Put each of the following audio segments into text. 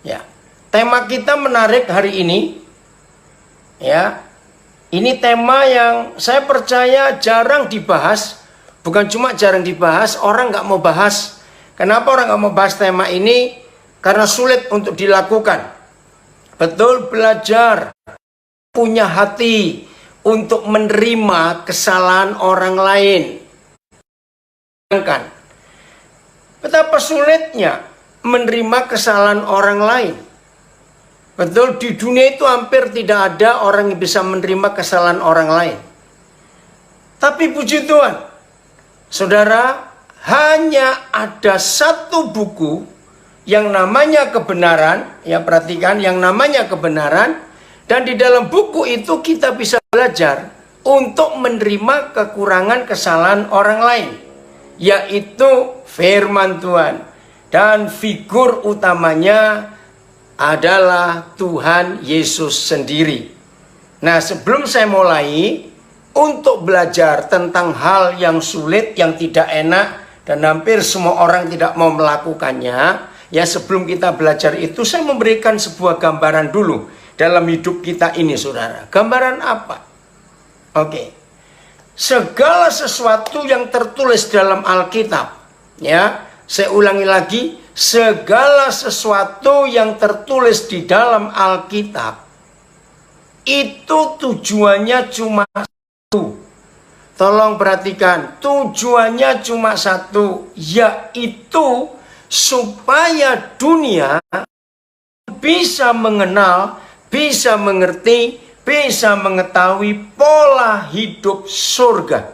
Ya. Tema kita menarik hari ini. Ya. Ini tema yang saya percaya jarang dibahas. Bukan cuma jarang dibahas, orang nggak mau bahas. Kenapa orang nggak mau bahas tema ini? Karena sulit untuk dilakukan. Betul, belajar, punya hati untuk menerima kesalahan orang lain. Betapa sulitnya menerima kesalahan orang lain. Betul, di dunia itu hampir tidak ada orang yang bisa menerima kesalahan orang lain. Tapi puji Tuhan, saudara, hanya ada satu buku yang namanya kebenaran. Ya, perhatikan, yang namanya kebenaran. Dan di dalam buku itu kita bisa belajar untuk menerima kekurangan kesalahan orang lain, yaitu firman Tuhan. Dan figur utamanya adalah Tuhan Yesus sendiri. Nah, sebelum saya mulai untuk belajar tentang hal yang sulit, yang tidak enak, dan hampir semua orang tidak mau melakukannya, ya sebelum kita belajar itu saya memberikan sebuah gambaran dulu dalam hidup kita ini, saudara. Gambaran apa? Oke. Segala sesuatu yang tertulis dalam Alkitab, ya, saya ulangi lagi, segala sesuatu yang tertulis di dalam Alkitab itu tujuannya cuma satu. Tolong perhatikan, tujuannya cuma satu, yaitu supaya dunia bisa mengenal, bisa mengerti, bisa mengetahui pola hidup surga.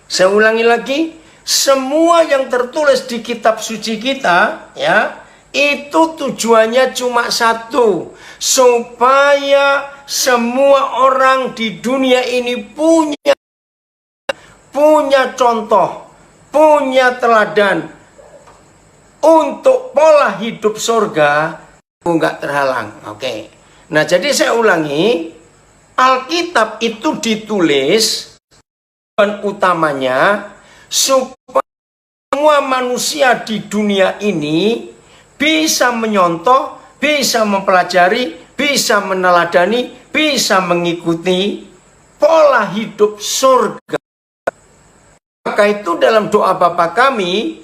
Saya ulangi lagi, semua yang tertulis di kitab suci kita, ya, itu tujuannya cuma satu, supaya semua orang di dunia ini punya contoh, punya teladan untuk pola hidup surga, enggak terhalang. Oke. Nah, jadi saya ulangi, Alkitab itu ditulis tujuan utamanya supaya semua manusia di dunia ini bisa menyontoh, bisa mempelajari, bisa meneladani, bisa mengikuti pola hidup surga. Maka itu dalam doa Bapa kami,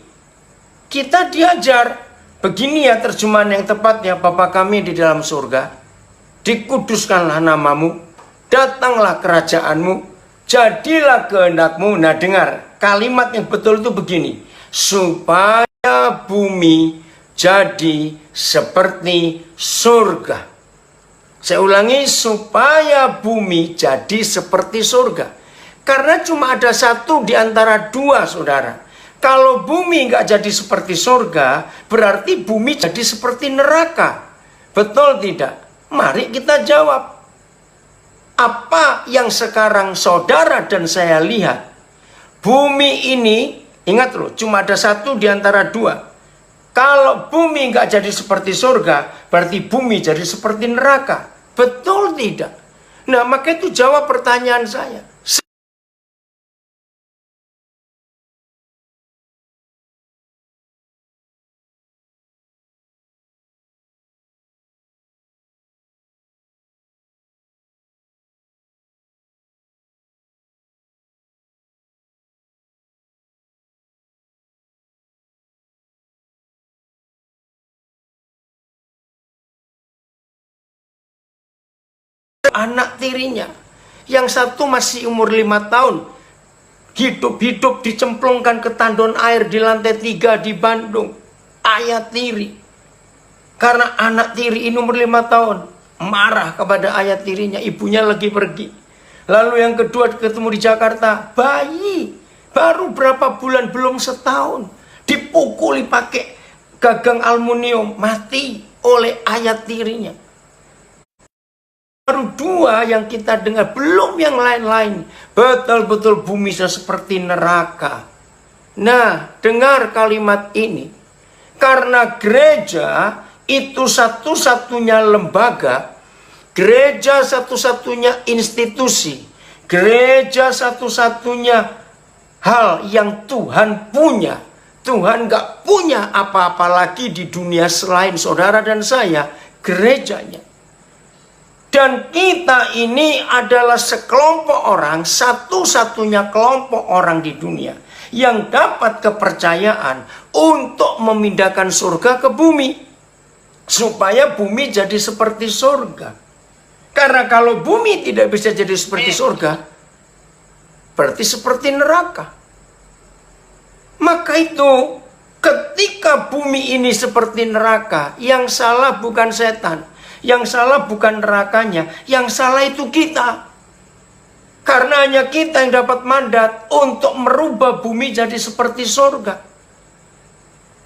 kita diajar, begini ya terjemahan yang tepatnya, Bapa kami di dalam surga, dikuduskanlah namamu, datanglah kerajaanmu, jadilah kehendakmu. Nah, dengar, kalimat yang betul itu begini, supaya bumi jadi seperti surga. Saya ulangi, supaya bumi jadi seperti surga. Karena cuma ada satu di antara dua, saudara. Kalau bumi nggak jadi seperti surga, berarti bumi jadi seperti neraka. Betul tidak? Mari kita jawab. Apa yang sekarang saudara dan saya lihat? Bumi ini, ingat loh, cuma ada satu di antara dua. Kalau bumi nggak jadi seperti surga, berarti bumi jadi seperti neraka. Betul tidak? Nah, maka itu jawab pertanyaan saya. Anak tirinya, yang satu masih umur 5 tahun, hidup-hidup dicemplungkan ke tandon air di lantai 3 di Bandung. Ayah tiri, karena anak tiri ini umur 5 tahun, marah kepada ayah tirinya, ibunya lagi pergi. Lalu yang kedua ketemu di Jakarta, bayi baru berapa bulan, belum setahun, dipukuli pakai gagang aluminium, mati oleh ayah tirinya. Baru dua yang kita dengar, belum yang lain-lain. Betul-betul bumi seperti neraka. Nah, dengar kalimat ini. Karena gereja itu satu-satunya lembaga, gereja satu-satunya institusi, gereja satu-satunya hal yang Tuhan punya, Tuhan gak punya apa-apa lagi di dunia selain saudara dan saya, gerejanya. Dan kita ini adalah sekelompok orang, satu-satunya kelompok orang di dunia yang dapat kepercayaan untuk memindahkan surga ke bumi. Supaya bumi jadi seperti surga. Karena kalau bumi tidak bisa jadi seperti surga, berarti seperti neraka. Maka itu ketika bumi ini seperti neraka, yang salah bukan setan, yang salah bukan nerakanya, yang salah itu kita. Karena hanya kita yang dapat mandat untuk merubah bumi jadi seperti surga.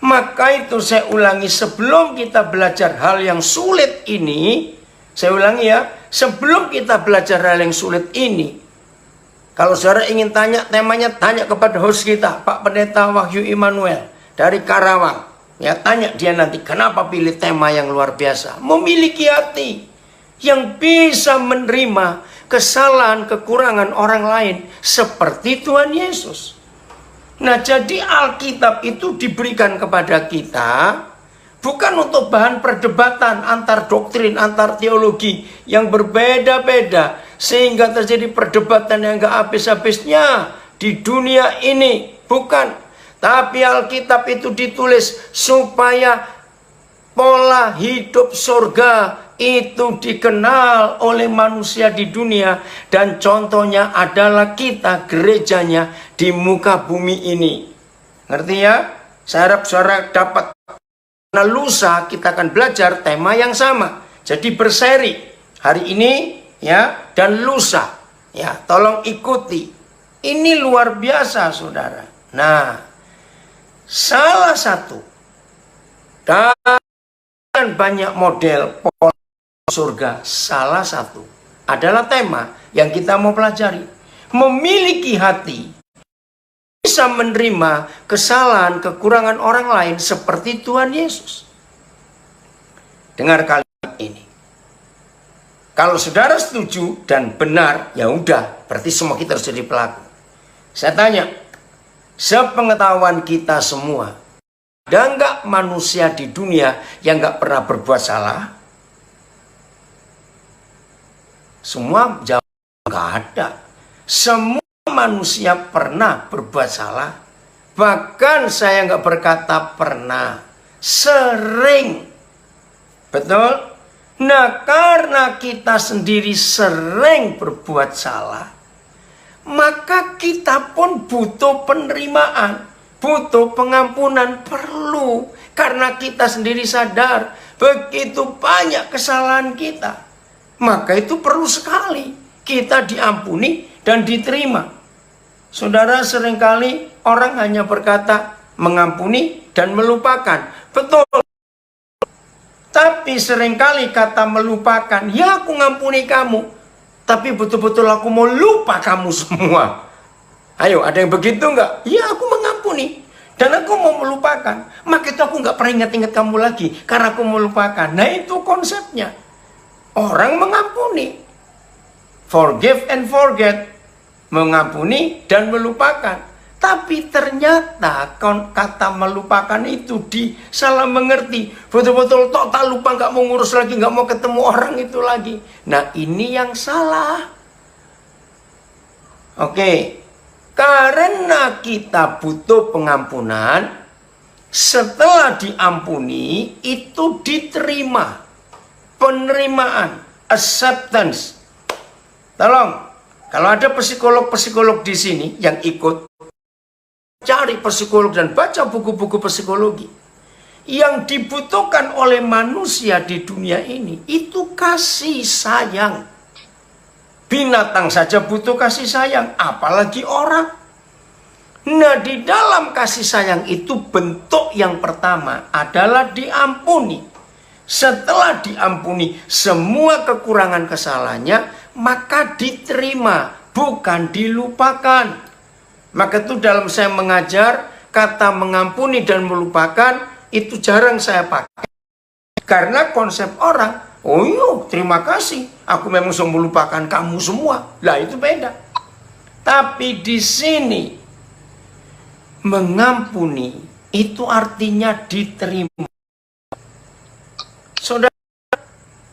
Maka itu saya ulangi, sebelum kita belajar hal yang sulit ini, saya ulangi ya, sebelum kita belajar hal yang sulit ini, kalau saudara ingin tanya temanya, tanya kepada host kita, Pak Pendeta Wahyu Immanuel dari Karawang. Ya, tanya dia nanti kenapa pilih tema yang luar biasa. Memiliki hati yang bisa menerima kesalahan, kekurangan orang lain seperti Tuhan Yesus. Nah, jadi Alkitab itu diberikan kepada kita bukan untuk bahan perdebatan antar doktrin, antar teologi yang berbeda-beda. Sehingga terjadi perdebatan yang gak habis-habisnya di dunia ini. Bukan. Tapi Alkitab itu ditulis supaya pola hidup surga itu dikenal oleh manusia di dunia. Dan contohnya adalah kita, gerejanya di muka bumi ini. Ngerti ya? Saya harap saudara dapat. Nah, lusa kita akan belajar tema yang sama. Jadi berseri. Hari ini ya, dan lusa. Ya, tolong ikuti. Ini luar biasa, saudara. Nah, salah satu dan banyak model pola surga, salah satu adalah tema yang kita mau pelajari. Memiliki hati bisa menerima kesalahan, kekurangan orang lain seperti Tuhan Yesus. Dengar kalimat ini. Kalau saudara setuju dan benar, ya udah, berarti semua kita harus jadi pelaku. Saya tanya, sepengetahuan kita semua, ada nggak manusia di dunia yang nggak pernah berbuat salah? Semua jawab nggak ada. Semua manusia pernah berbuat salah. Bahkan saya nggak berkata pernah, sering. Betul? Nah, karena kita sendiri sering berbuat salah, maka kita pun butuh penerimaan, butuh pengampunan, perlu. Karena kita sendiri sadar begitu banyak kesalahan kita. Maka itu perlu sekali kita diampuni dan diterima. Saudara, seringkali orang hanya berkata mengampuni dan melupakan. Betul. Tapi seringkali kata melupakan, ya aku ngampuni kamu, tapi betul-betul aku mau lupa kamu semua. Ayo, ada yang begitu enggak? Ya, aku mengampuni dan aku mau melupakan. Maka itu aku nggak pernah ingat-ingat kamu lagi karena aku mau lupakan. Nah, itu konsepnya. Orang mengampuni, forgive and forget, mengampuni dan melupakan. Tapi ternyata kata melupakan itu disalah mengerti. Betul-betul total lupa, nggak mau ngurus lagi, nggak mau ketemu orang itu lagi. Nah, ini yang salah. Oke, karena kita butuh pengampunan, setelah diampuni itu diterima. Penerimaan, acceptance. Tolong, kalau ada psikolog-psikolog di sini yang ikut, cari psikolog dan baca buku-buku psikologi. Yang dibutuhkan oleh manusia di dunia ini itu kasih sayang. Binatang saja butuh kasih sayang, apalagi orang. Nah, di dalam kasih sayang itu bentuk yang pertama adalah diampuni. Setelah diampuni semua kekurangan kesalahannya, maka diterima, bukan dilupakan. Maka itu dalam saya mengajar, kata mengampuni dan melupakan itu jarang saya pakai. Karena konsep orang, oh iya terima kasih, aku memang sudah melupakan kamu semua. Lah itu beda. Tapi di sini mengampuni itu artinya diterima. Saudara,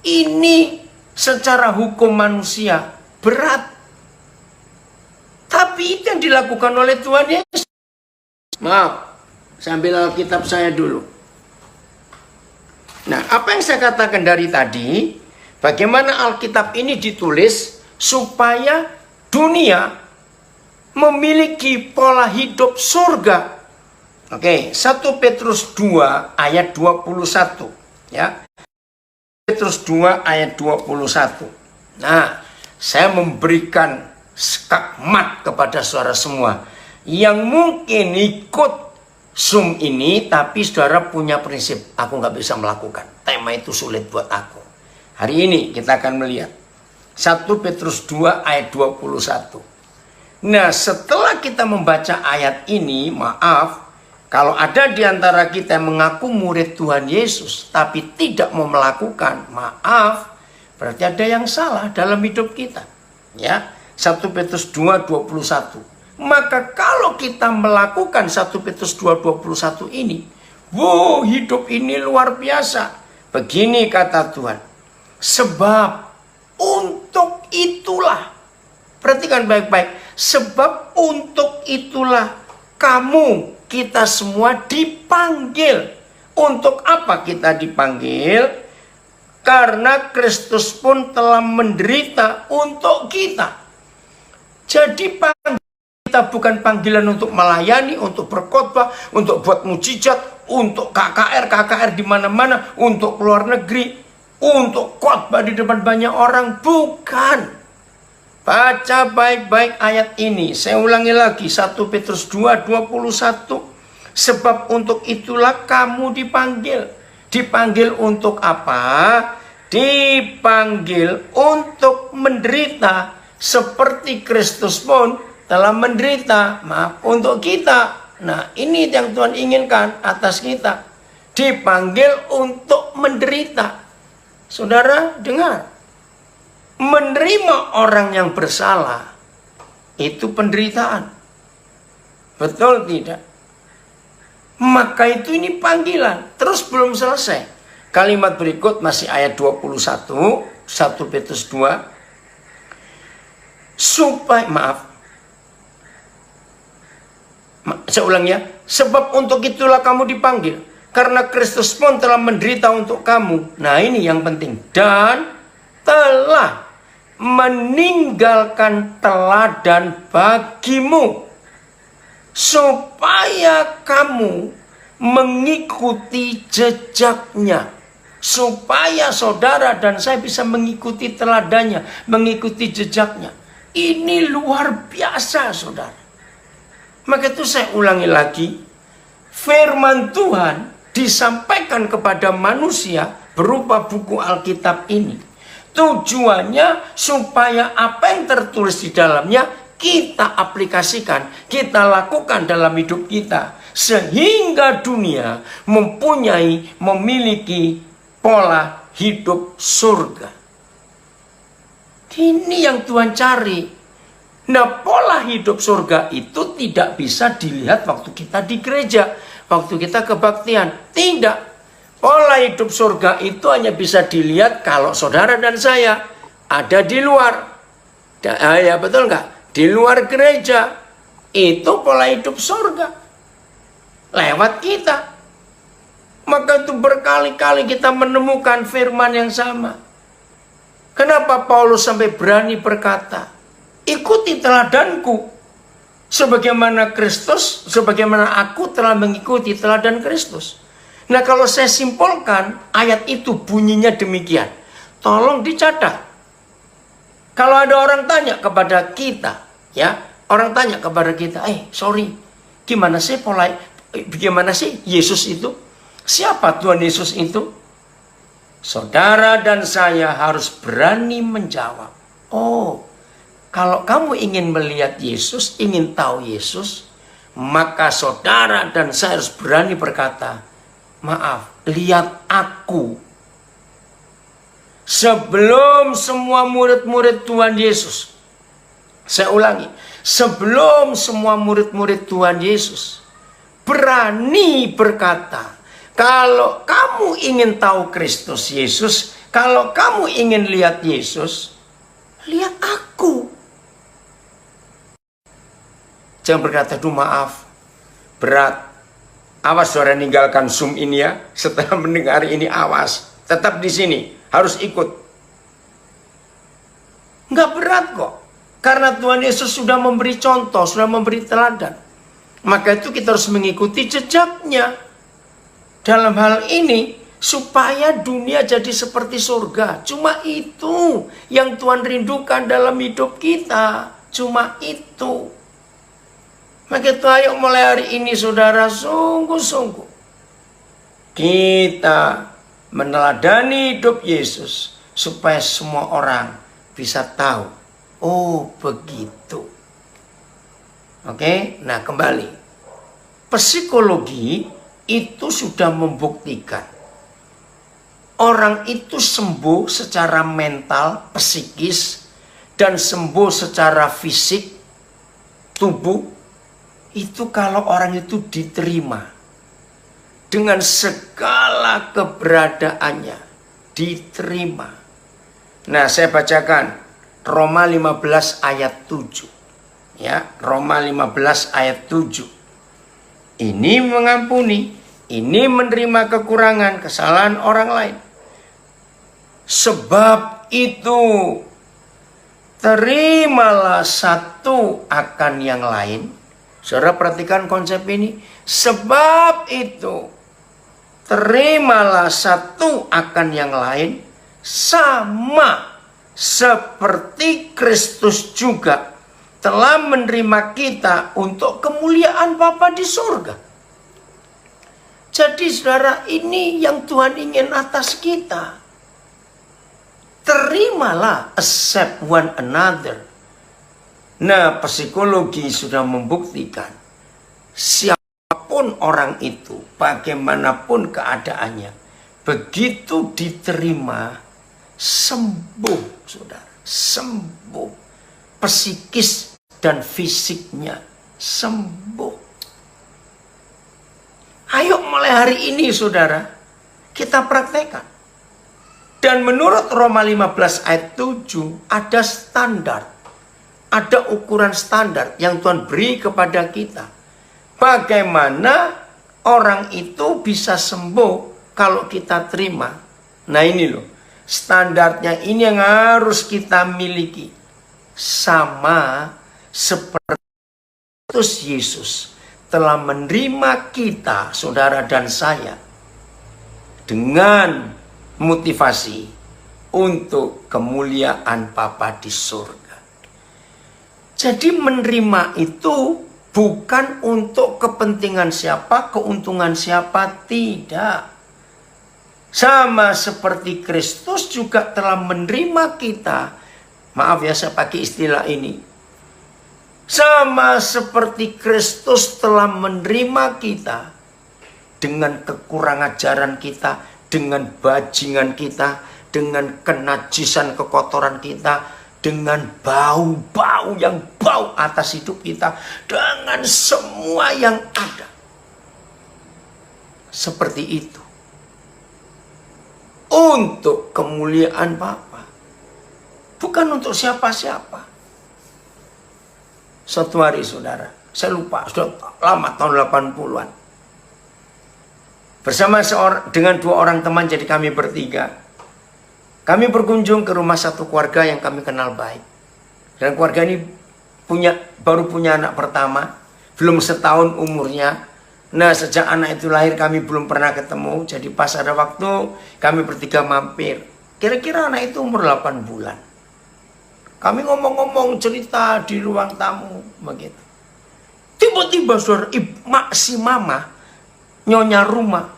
ini secara hukum manusia berat. Tapi itu yang dilakukan oleh Tuhan Yesus. Maaf, sambil Alkitab saya dulu. Nah, apa yang saya katakan dari tadi, bagaimana Alkitab ini ditulis supaya dunia memiliki pola hidup surga. Oke, 1 Petrus 2 ayat 21. Ya. Petrus 2 ayat 21. Nah, saya memberikan skakmat kepada saudara semua yang mungkin ikut Zoom ini, tapi saudara punya prinsip, aku nggak bisa melakukan. Tema itu sulit buat aku. Hari ini kita akan melihat 1 Petrus 2 ayat 21. Nah, setelah kita membaca ayat ini, maaf, kalau ada di antara kita yang mengaku murid Tuhan Yesus, tapi tidak mau melakukan, maaf, berarti ada yang salah dalam hidup kita. Ya, 1 Petrus 2, 21. Maka kalau kita melakukan 1 Petrus 2, 21 ini, wow, hidup ini luar biasa. Begini kata Tuhan, sebab untuk itulah, perhatikan baik-baik, sebab untuk itulah kamu, kita semua dipanggil. Untuk apa kita dipanggil? Karena Kristus pun telah menderita untuk kita. Jadi kita bukan panggilan untuk melayani, untuk berkhotbah, untuk buat mujizat, untuk KKR di mana-mana, untuk keluar negeri, untuk khotbah di depan banyak orang. Bukan. Baca baik-baik ayat ini. Saya ulangi lagi, 1 Petrus 2, 21. Sebab untuk itulah kamu dipanggil. Dipanggil untuk apa? Dipanggil untuk menderita seperti Kristus pun telah menderita. Maaf, untuk kita. Nah, ini yang Tuhan inginkan atas kita. Dipanggil untuk menderita. Saudara, dengar. Menerima orang yang bersalah itu penderitaan. Betul tidak? Maka itu ini panggilan. Terus belum selesai. Kalimat berikut masih ayat 21, 1 Petrus 2. Saya ulang ya. Sebab untuk itulah kamu dipanggil, karena Kristus pun telah menderita untuk kamu. Nah, ini yang penting. Dan telah meninggalkan teladan bagimu, supaya kamu mengikuti jejaknya. Supaya saudara dan saya bisa mengikuti teladannya, mengikuti jejaknya. Ini luar biasa, saudara. Maka itu saya ulangi lagi, firman Tuhan disampaikan kepada manusia berupa buku Alkitab ini. Tujuannya supaya apa yang tertulis di dalamnya kita aplikasikan, kita lakukan dalam hidup kita. Sehingga dunia memiliki pola hidup surga. Ini yang Tuhan cari. Nah, pola hidup surga itu tidak bisa dilihat waktu kita di gereja, waktu kita kebaktian. Tidak. Pola hidup surga itu hanya bisa dilihat kalau saudara dan saya ada di luar. Ya betul nggak? Di luar gereja. Itu pola hidup surga. Lewat kita. Maka itu berkali-kali kita menemukan firman yang sama. Kenapa Paulus sampai berani berkata, ikuti teladanku. Sebagaimana aku telah mengikuti teladan Kristus. Nah, kalau saya simpulkan, ayat itu bunyinya demikian. Tolong dicatat. Kalau ada orang tanya kepada kita, ya, orang tanya kepada kita, sorry, gimana sih Yesus itu? Siapa Tuhan Yesus itu? Saudara dan saya harus berani menjawab. Oh, kalau kamu ingin melihat Yesus, ingin tahu Yesus, maka saudara dan saya harus berani berkata, maaf, lihat aku. Sebelum semua murid-murid Tuhan Yesus, saya ulangi, sebelum semua murid-murid Tuhan Yesus berani berkata, kalau kamu ingin tahu Kristus Yesus, kalau kamu ingin lihat Yesus, lihat aku. Jangan berkata, duh maaf, berat. Awas saudara ninggalkan Zoom ini ya. Setelah mendengar ini awas. Tetap di sini, harus ikut. Nggak berat kok. Karena Tuhan Yesus sudah memberi contoh, sudah memberi teladan. Maka itu kita harus mengikuti jejaknya. Dalam hal ini, supaya dunia jadi seperti surga. Cuma itu yang Tuhan rindukan dalam hidup kita. Cuma itu. Maka itu ayo mulai hari ini saudara, sungguh-sungguh kita meneladani hidup Yesus. Supaya semua orang bisa tahu, oh begitu. Oke, nah kembali. Psikologi itu sudah membuktikan orang itu sembuh secara mental, psikis, dan sembuh secara fisik, tubuh. Itu kalau orang itu diterima dengan segala keberadaannya, diterima. Nah, saya bacakan Roma 15 ayat 7. Ya, Roma 15 ayat 7. Ini mengampuni, ini menerima kekurangan, kesalahan orang lain. Sebab itu terimalah satu akan yang lain. Saudara perhatikan konsep ini. Sebab itu terimalah satu akan yang lain, sama seperti Kristus juga telah menerima kita untuk kemuliaan Bapa di surga. Jadi saudara, ini yang Tuhan ingin atas kita. Terimalah, accept one another. Nah, psikologi sudah membuktikan siapapun orang itu, bagaimanapun keadaannya, begitu diterima, sembuh, saudara, sembuh. Psikis dan fisiknya sembuh. Ayo mulai hari ini, saudara, kita praktekkan. Dan menurut Roma 15 ayat 7, ada standar. Ada ukuran standar yang Tuhan beri kepada kita. Bagaimana orang itu bisa sembuh kalau kita terima. Nah ini loh, standarnya ini yang harus kita miliki. Sama seperti Yesus telah menerima kita, saudara dan saya, dengan motivasi untuk kemuliaan Bapa di surga. Jadi menerima itu bukan untuk kepentingan siapa, keuntungan siapa, tidak. Sama seperti Kristus juga telah menerima kita. Maaf ya saya pakai istilah ini. Sama seperti Kristus telah menerima kita dengan kekurangan ajaran kita, dengan bajingan kita, dengan kenajisan kekotoran kita, dengan bau-bau yang bau atas hidup kita, dengan semua yang ada. Seperti itu. Untuk kemuliaan Bapa. Bukan untuk siapa-siapa. Suatu hari saudara, saya lupa, sudah lama tahun 80-an. Bersama dengan 2 orang teman, jadi kami bertiga. Kami berkunjung ke rumah satu keluarga yang kami kenal baik. Dan keluarga ini baru punya anak pertama, belum setahun umurnya. Nah, sejak anak itu lahir kami belum pernah ketemu. Jadi pas ada waktu kami bertiga mampir. Kira-kira anak itu umur 8 bulan. Kami ngomong-ngomong cerita di ruang tamu begitu. Tiba-tiba saudara, si mama, nyonya rumah,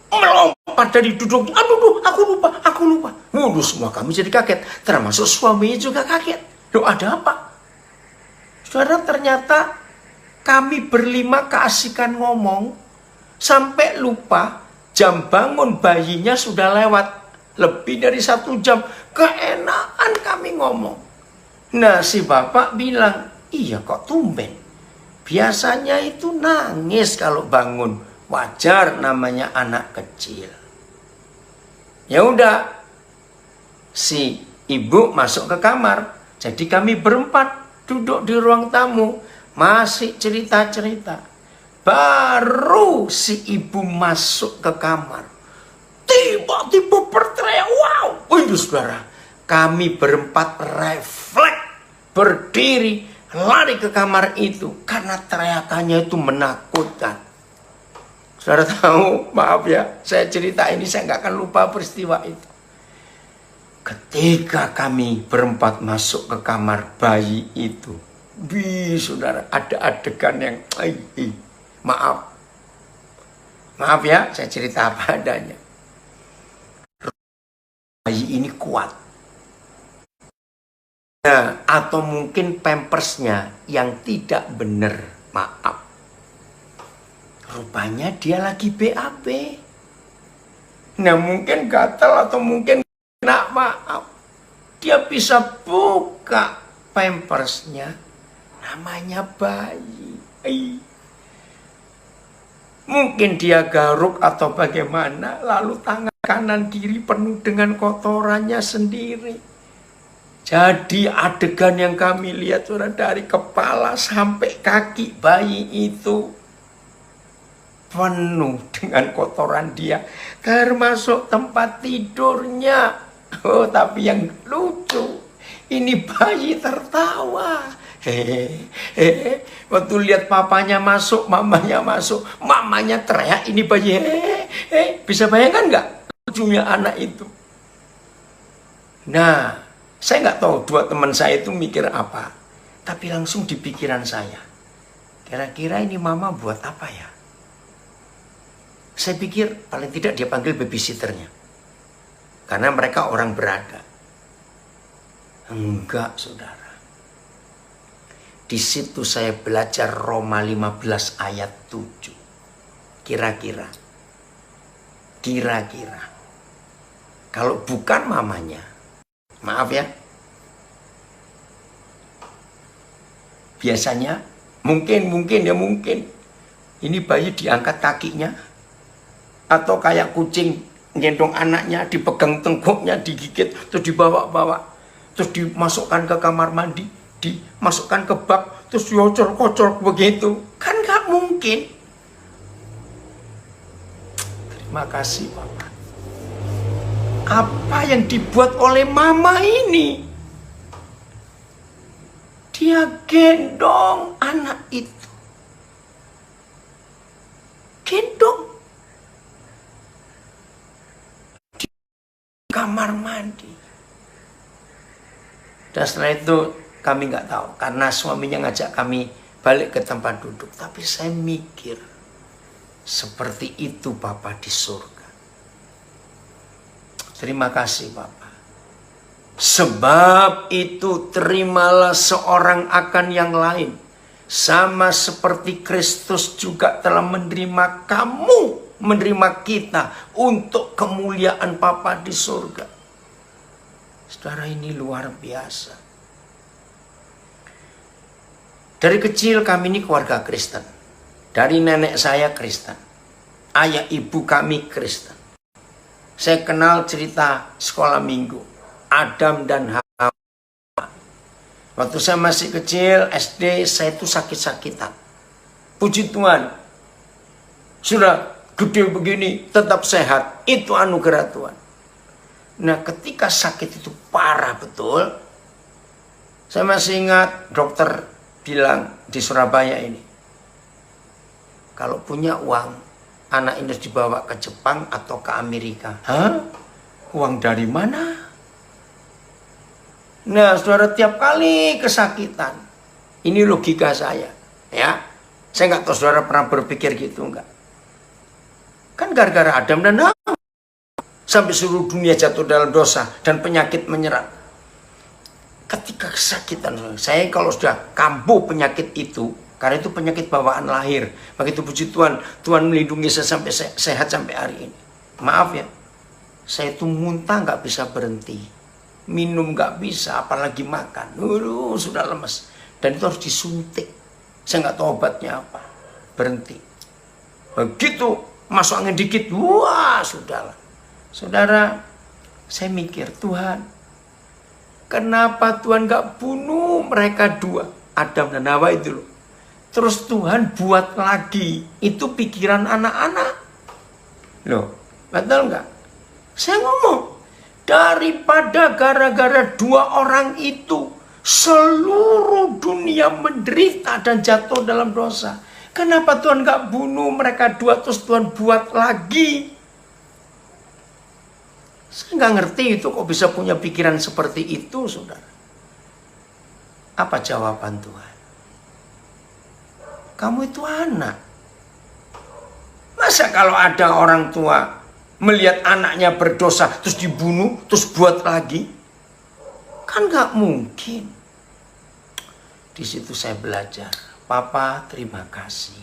melompat dari duduk. Aduh, aku lupa. Waduh, semua kami jadi kaget. Termasuk suaminya juga kaget. Loh, ada apa? Saudara, ternyata kami berlima keasikan ngomong. Sampai lupa jam bangun bayinya sudah lewat. Lebih dari 1 jam. Keenakan kami ngomong. Nah, si bapak bilang, iya kok tumben. biasanya itu nangis kalau bangun. Wajar, namanya anak kecil. Ya udah, si ibu masuk ke kamar. Jadi kami berempat duduk di ruang tamu, masih cerita-cerita. Baru si ibu masuk ke kamar, tiba-tiba berteriak, wow! Wih, saudara, kami berempat refleks, berdiri, lari ke kamar itu karena teriakannya itu menakutkan. Saudara tahu, maaf ya, saya cerita ini saya nggak akan lupa peristiwa itu. Ketika kami berempat masuk ke kamar bayi itu, saudara, ada adegan yang, maaf ya, saya cerita apa adanya. Bayi ini kuat. Nah, atau mungkin pampersnya yang tidak benar, maaf. Rupanya dia lagi BAB. Nah, mungkin gatal atau mungkin kena, maaf. Dia bisa buka pampersnya, namanya bayi. Mungkin dia garuk atau bagaimana, lalu tangan kanan kiri penuh dengan kotorannya sendiri. Jadi adegan yang kami lihat, saudara, dari kepala sampai kaki bayi itu penuh dengan kotoran dia, termasuk tempat tidurnya. Oh, tapi yang lucu, ini bayi tertawa. Waktu lihat papanya masuk, mamanya masuk, mamanya teriak, ini bayi. Bisa bayangkan nggak lucunya anak itu? Nah, saya nggak tahu dua teman saya itu mikir apa, tapi langsung di pikiran saya, kira-kira ini mama buat apa ya? Saya pikir paling tidak dia panggil babysitternya, karena mereka orang berada. Enggak, saudara. Di situ saya belajar Roma 15 ayat 7. Kira-kira. Kalau bukan mamanya, maaf ya, biasanya mungkin ini bayi diangkat kakinya, atau kayak kucing gendong anaknya, dipegang tengkuknya, digigit, terus dibawa-bawa, terus dimasukkan ke kamar mandi, dimasukkan ke bak, terus diocor-kocor begitu. Kan gak mungkin. Terima kasih, Bapak. Apa yang dibuat oleh mama ini? Dia gendong anak itu. Gendong. Di kamar mandi. Dan setelah itu kami nggak tahu, karena suaminya ngajak kami balik ke tempat duduk. Tapi saya mikir, seperti itu Bapak di surga. Terima kasih Bapak. Sebab itu terimalah seorang akan yang lain. Sama seperti Kristus juga telah menerima kamu, menerima kita untuk kemuliaan Bapa di surga. Saudara, ini luar biasa. Dari kecil kami ini keluarga Kristen. Dari nenek saya Kristen. Ayah ibu kami Kristen. Saya kenal cerita sekolah minggu. Adam dan Hawa. Waktu saya masih kecil, SD, saya itu sakit-sakitan. Puji Tuhan. Sudah gede begini, tetap sehat. Itu anugerah Tuhan. Nah, ketika sakit itu parah betul, saya masih ingat dokter bilang di Surabaya ini, kalau punya uang, anak ini harus dibawa ke Jepang atau ke Amerika. Hah? Uang dari mana? Nah, saudara, tiap kali kesakitan, ini logika saya, ya. Saya nggak tahu saudara pernah berpikir gitu enggak? Kan gara-gara Adam dan Hawa sampai seluruh dunia jatuh dalam dosa dan penyakit menyerang. Ketika kesakitan, saya kalau sudah kambuh penyakit itu, karena itu penyakit bawaan lahir. Begitu puji Tuhan, Tuhan melindungi saya sampai sehat sampai hari ini. Maaf ya, saya itu muntah nggak bisa berhenti. Minum nggak bisa, apalagi makan. Sudah lemes. Dan itu harus disuntik. Saya nggak tahu obatnya apa. Berhenti. Begitu masuk angin dikit, wah sudahlah. Saudara, saya mikir, Tuhan, kenapa Tuhan nggak bunuh mereka dua, Adam dan Hawa itu loh. Terus Tuhan buat lagi, itu pikiran anak-anak. Loh, betul nggak? Saya ngomong, daripada gara-gara dua orang itu, seluruh dunia menderita dan jatuh dalam dosa. Kenapa Tuhan nggak bunuh mereka dua, terus Tuhan buat lagi? Saya nggak ngerti itu kok bisa punya pikiran seperti itu, saudara. Apa jawaban Tuhan? Kamu itu anak. Masa kalau ada orang tua melihat anaknya berdosa, terus dibunuh, terus buat lagi? Kan nggak mungkin. Di situ saya belajar. Papa, terima kasih.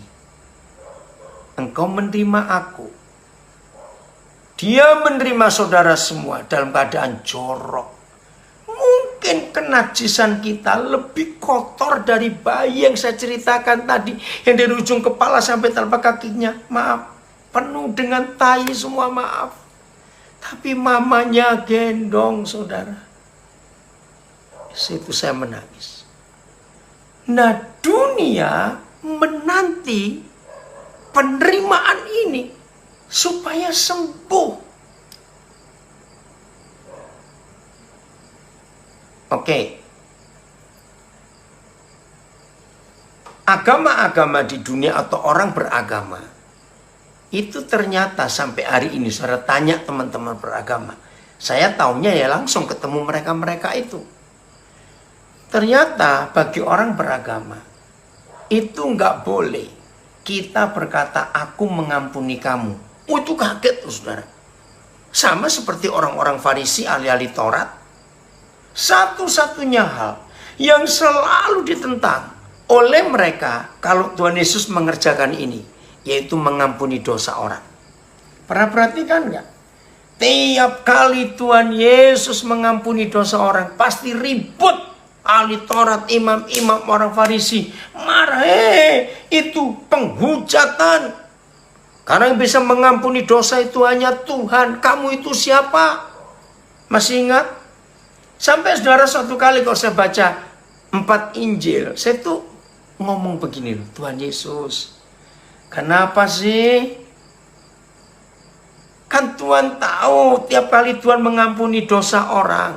Engkau menerima aku. Dia menerima saudara semua dalam keadaan jorok. Mungkin kenajisan kita lebih kotor dari bayi yang saya ceritakan tadi. Yang dari ujung kepala sampai telapak kakinya. Maaf, penuh dengan tai semua, maaf. Tapi mamanya gendong, saudara. Di situ saya menangis. Nah, dunia menanti penerimaan ini supaya sembuh. Oke. Agama-agama di dunia atau orang beragama itu ternyata sampai hari ini, saudara tanya teman-teman beragama, saya taunya ya langsung ketemu mereka-mereka itu. Ternyata bagi orang beragama itu nggak boleh kita berkata aku mengampuni kamu. Oh, itu kaget tuh, saudara. Sama seperti orang-orang Farisi ahli-ahli Taurat. Satu-satunya hal yang selalu ditentang oleh mereka kalau Tuhan Yesus mengerjakan ini, yaitu mengampuni dosa orang. Pernah perhatikan nggak? Tiap kali Tuhan Yesus mengampuni dosa orang, pasti ribut. Ahli Taurat, imam-imam orang Farisi marah, itu penghujatan. Karena yang bisa mengampuni dosa itu hanya Tuhan. Kamu itu siapa? Masih ingat? Sampai saudara suatu kali kalau saya baca 4 Injil, saya tuh ngomong begini loh, Tuhan Yesus, kenapa sih? Kan Tuhan tahu tiap kali Tuhan mengampuni dosa orang,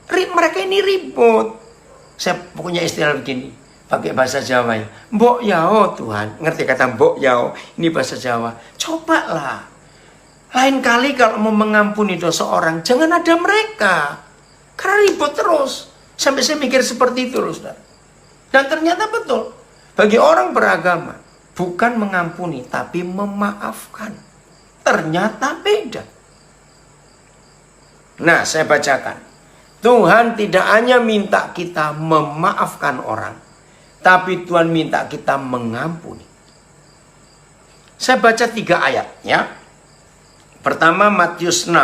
mereka ini ribut. Saya punya istilah begini, pakai bahasa Jawa ya. Mbok yao Tuhan, ngerti kata mbok yao? Ini bahasa Jawa. Cobalah, lain kali kalau mau mengampuni dosa orang, jangan ada mereka. Karena ribut terus. Sampai saya mikir seperti itu loh, saudara. Dan ternyata betul. Bagi orang beragama, bukan mengampuni, tapi memaafkan. Ternyata beda. Nah, saya bacakan. Tuhan tidak hanya minta kita memaafkan orang, tapi Tuhan minta kita mengampuni. Saya baca 3 ayat ya. Pertama Matius 6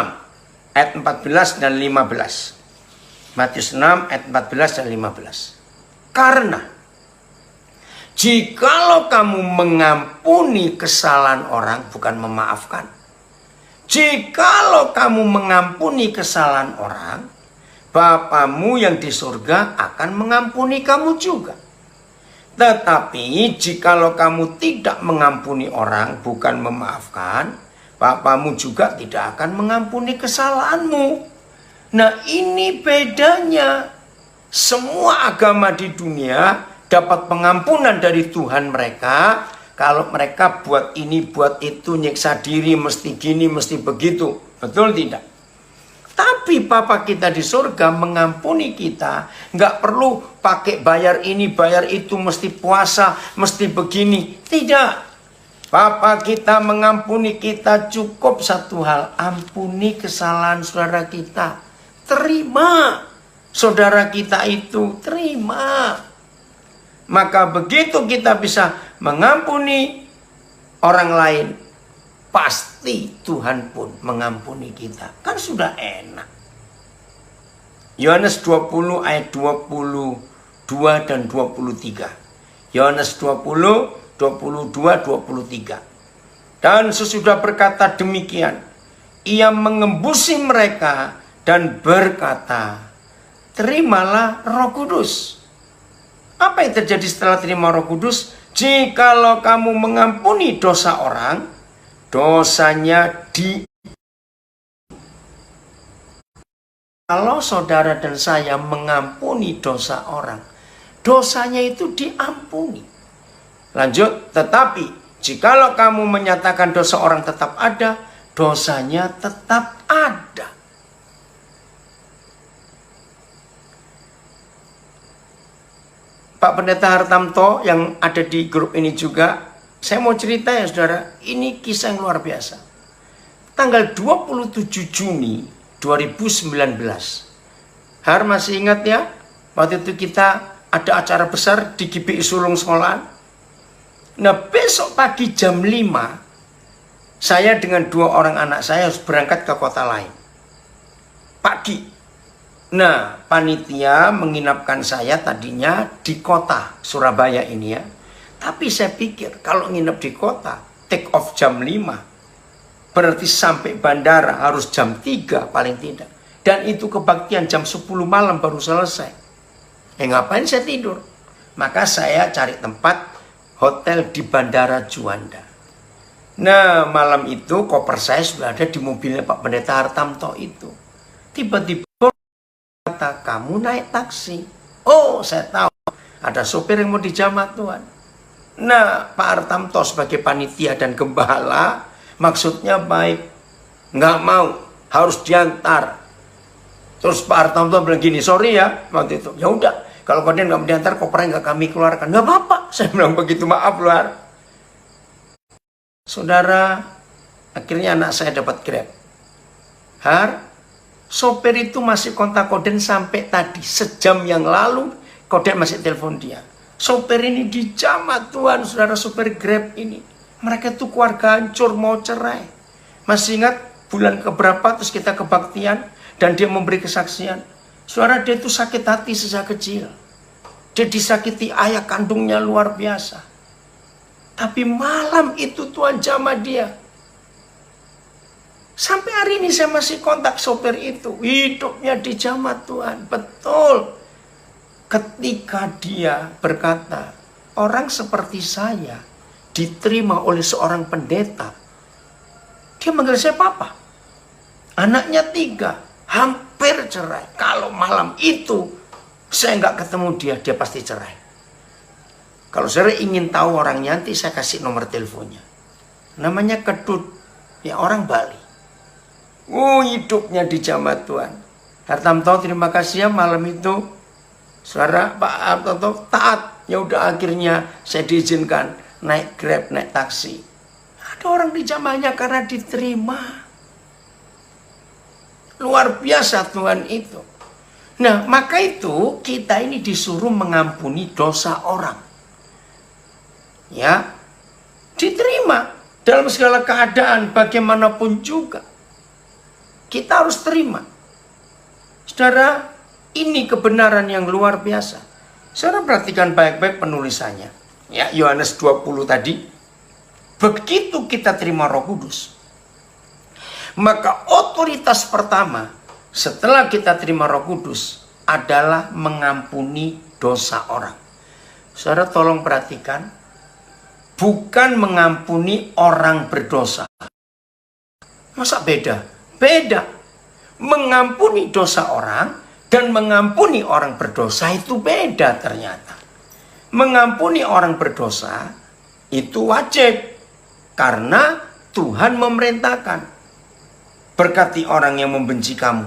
ayat 14 dan 15. Matius 6 ayat 14 dan 15. Karena jikalau kamu mengampuni kesalahan orang, bukan memaafkan. Jikalau kamu mengampuni kesalahan orang, Bapamu yang di surga akan mengampuni kamu juga. Tetapi jikalau kamu tidak mengampuni orang, bukan memaafkan, Bapamu juga tidak akan mengampuni kesalahanmu. Nah, ini bedanya. Semua agama di dunia dapat pengampunan dari Tuhan mereka. Kalau mereka buat ini, buat itu, nyiksa diri, mesti gini, mesti begitu. Betul tidak? Tapi Bapa kita di surga mengampuni kita. Nggak perlu pakai bayar ini, bayar itu, mesti puasa, mesti begini. Tidak. Bapa kita mengampuni kita, cukup satu hal. Ampuni kesalahan saudara kita. Terima. Saudara kita itu, terima. Maka begitu kita bisa mengampuni orang lain, pasti Tuhan pun mengampuni kita. Kan sudah enak. Yohanes 20 ayat 22 dan 23. Yohanes 20, 22, 23. Dan sesudah berkata demikian, ia mengembusi mereka dan berkata, terimalah Roh Kudus. Apa yang terjadi setelah terima Roh Kudus? Jikalau kamu mengampuni dosa orang, dosanya di... Kalau saudara dan saya mengampuni dosa orang, dosanya itu diampuni. Lanjut, tetapi jikalau kamu menyatakan dosa orang tetap ada, dosanya tetap ada. Pak Pendeta Hartamto yang ada di grup ini juga, saya mau cerita ya saudara, ini kisah yang luar biasa. Tanggal 27 Juni 2019. Har masih ingat ya? Waktu itu kita ada acara besar di GBI Sulung Sekolahan. Nah besok pagi jam 5, saya dengan 2 orang anak saya harus berangkat ke kota lain. Pagi. Nah panitia menginapkan saya tadinya di kota Surabaya ini ya. Tapi saya pikir kalau nginep di kota, take off jam 5. Berarti sampai bandara harus jam 3 paling tidak. Dan itu kebaktian jam 10 malam baru selesai. Ngapain saya tidur? Maka saya cari tempat hotel di Bandara Juanda. Nah malam itu koper saya sudah ada di mobilnya Pak Pendeta Hartamto itu. Tiba-tiba kata, kamu naik taksi. Oh saya tahu, ada sopir yang mau dijamah Tuhan. Nah Pak Hartamto sebagai panitia dan gembala, maksudnya baik, nggak mau, harus diantar. Terus Pak Hartamto bilang gini, sorry ya, waktu itu. Ya udah, kalau kalian nggak mau diantar, kopernya nggak kami keluarkan. Nggak apa-apa, saya bilang begitu, maaf luar. Saudara, akhirnya anak saya dapat Grab. Har, sopir itu masih kontak Koden sampai tadi, sejam yang lalu, Koden masih telepon dia. Sopir ini dijamah Tuhan, saudara, sopir Grab ini. Mereka tuh keluarga hancur, mau cerai. Masih ingat bulan keberapa terus kita kebaktian dan dia memberi kesaksian. Saudara, dia itu sakit hati sejak kecil. Dia disakiti ayah kandungnya luar biasa. Tapi malam itu Tuhan jamah dia. Sampai hari ini saya masih kontak sopir itu. Hidupnya dijamah Tuhan. Betul. Ketika dia berkata, orang seperti saya diterima oleh seorang pendeta. Dia manggil saya papa. Anaknya 3, hampir cerai. Kalau malam itu saya nggak ketemu dia, dia pasti cerai. Kalau saya ingin tahu orangnya, nanti saya kasih nomor teleponnya. Namanya Kedut, ya orang Bali. Hidupnya dijamah Tuhan. Hartamto, terima kasih ya malam itu. Saudara Pak Hartamto taat. Ya udah akhirnya saya diizinkan naik Grab, naik taksi. Ada orang dijamahnya karena diterima. Luar biasa Tuhan itu. Nah, maka itu kita ini disuruh mengampuni dosa orang. Ya, diterima dalam segala keadaan bagaimanapun juga. Kita harus terima. Saudara, ini kebenaran yang luar biasa. Saudara perhatikan baik-baik penulisannya. Ya, Yohanes 20 tadi. Begitu kita terima Roh Kudus, maka otoritas pertama setelah kita terima Roh Kudus adalah mengampuni dosa orang. Saudara tolong perhatikan, bukan mengampuni orang berdosa. Masa beda? Beda. Mengampuni dosa orang dan mengampuni orang berdosa itu beda ternyata. Mengampuni orang berdosa itu wajib. Karena Tuhan memerintahkan. Berkati orang yang membenci kamu.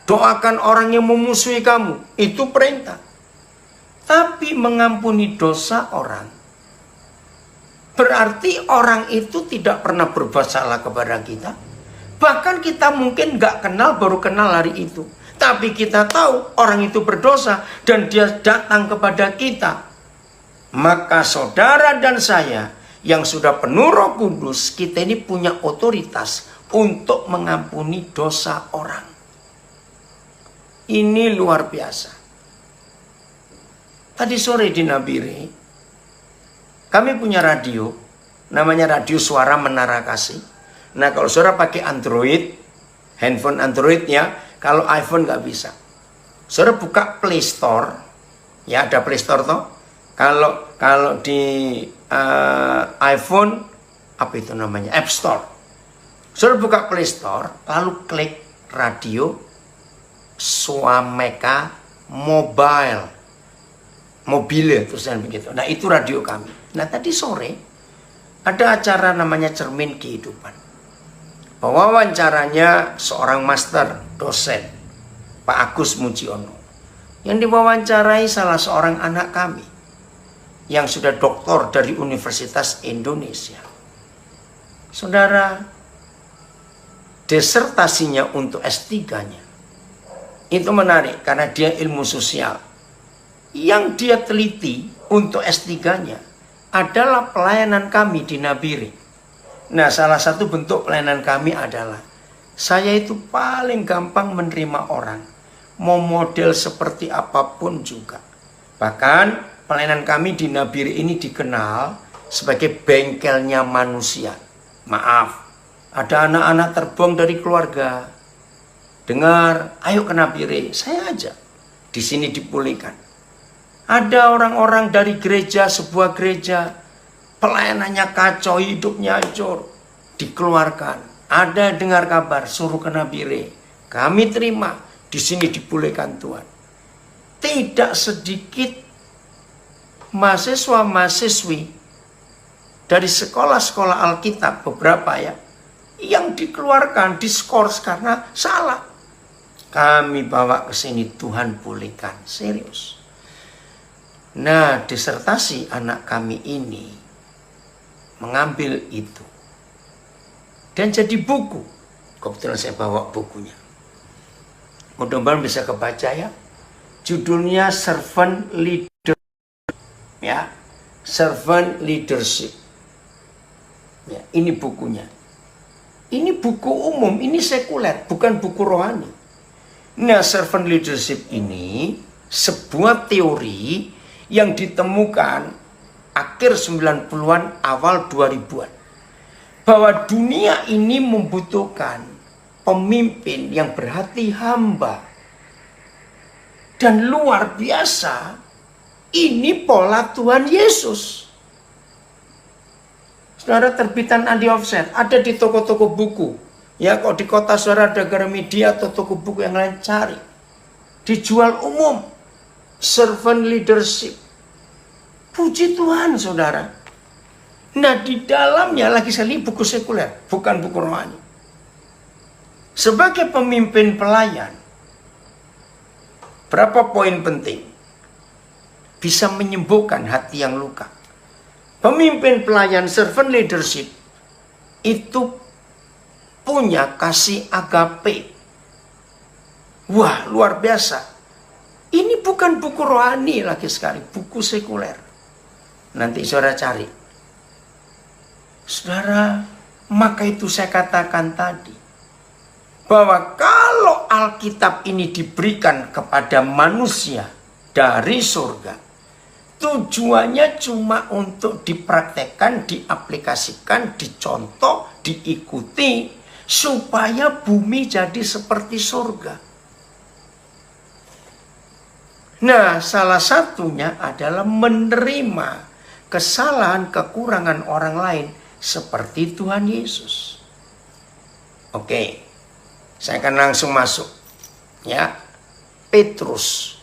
Doakan orang yang memusuhi kamu. Itu perintah. Tapi mengampuni dosa orang, berarti orang itu tidak pernah berbuat salah kepada kita. Bahkan kita mungkin gak kenal, baru kenal hari itu. Tapi kita tahu orang itu berdosa dan dia datang kepada kita. Maka saudara dan saya yang sudah penuh Roh Kudus, kita ini punya otoritas untuk mengampuni dosa orang. Ini luar biasa. Tadi sore di Nabire, Kami punya radio, namanya radio suara Menara Kasih. Nah kalau saudara pakai Android, handphone Android ya, kalau iPhone nggak bisa. Saudara buka Play Store, ya ada Play Store toh. Kalau di iPhone, apa itu namanya? App Store. Saudara buka Play Store, lalu klik radio Swameka mobile tulisan begitu. Nah itu radio kami. Nah tadi sore ada acara namanya Cermin Kehidupan. Wawancaranya seorang master dosen, Pak Agus Mujiono, yang diwawancarai salah seorang anak kami yang sudah doktor dari Universitas Indonesia. Saudara, disertasinya untuk S3-nya itu menarik karena dia ilmu sosial. Yang dia teliti untuk S3-nya adalah pelayanan kami di Nabire. Nah, salah satu bentuk pelayanan kami adalah saya itu paling gampang menerima orang. Mau model seperti apapun juga. Bahkan pelayanan kami di Nabire ini dikenal sebagai bengkelnya manusia. Maaf, ada anak-anak terbuang dari keluarga. Dengar, ayo ke Nabire, saya ajak. Di sini dipulihkan. Ada orang-orang dari gereja, sebuah gereja, pelayanannya kacau, hidupnya hancur, dikeluarkan. Ada dengar kabar, suruh ke Nabire. Kami terima, di sini dipulihkan Tuhan. Tidak sedikit mahasiswa-mahasiswi dari sekolah-sekolah Alkitab, beberapa ya, yang dikeluarkan, diskors karena salah. Kami bawa ke sini, Tuhan pulihkan, serius. Nah, disertasi anak kami ini mengambil itu dan jadi buku. Kebetulan saya bawa bukunya. Mudah-mudahan bisa kebaca ya. Judulnya Servant Leader, ya, Servant Leadership. Ya, ini bukunya. Ini buku umum, ini sekuler, bukan buku rohani. Nah, Servant Leadership ini sebuah teori yang ditemukan akhir 90-an awal 2000-an. Bahwa dunia ini membutuhkan pemimpin yang berhati hamba. Dan luar biasa, ini pola Tuhan Yesus. Saudara, terbitan anti offset ada di toko-toko buku. Ya, kok di kota saudara ada Gramedia atau toko buku yang lain, cari. Dijual umum. Servant leadership. Puji Tuhan saudara. Nah di dalamnya lagi sekali buku sekuler, bukan buku rohani. Sebagai pemimpin pelayan, berapa poin penting? Bisa menyembuhkan hati yang luka. Pemimpin pelayan servant leadership itu punya kasih agape. Wah luar biasa. Ini bukan buku rohani lagi sekali, buku sekuler. Nanti saudara cari. Saudara, maka itu saya katakan tadi. Bahwa kalau Alkitab ini diberikan kepada manusia dari surga, tujuannya cuma untuk dipraktekkan, diaplikasikan, dicontoh, diikuti, supaya bumi jadi seperti surga. Nah, salah satunya adalah menerima kesalahan, kekurangan orang lain seperti Tuhan Yesus. Oke, saya akan langsung masuk. Ya, Petrus.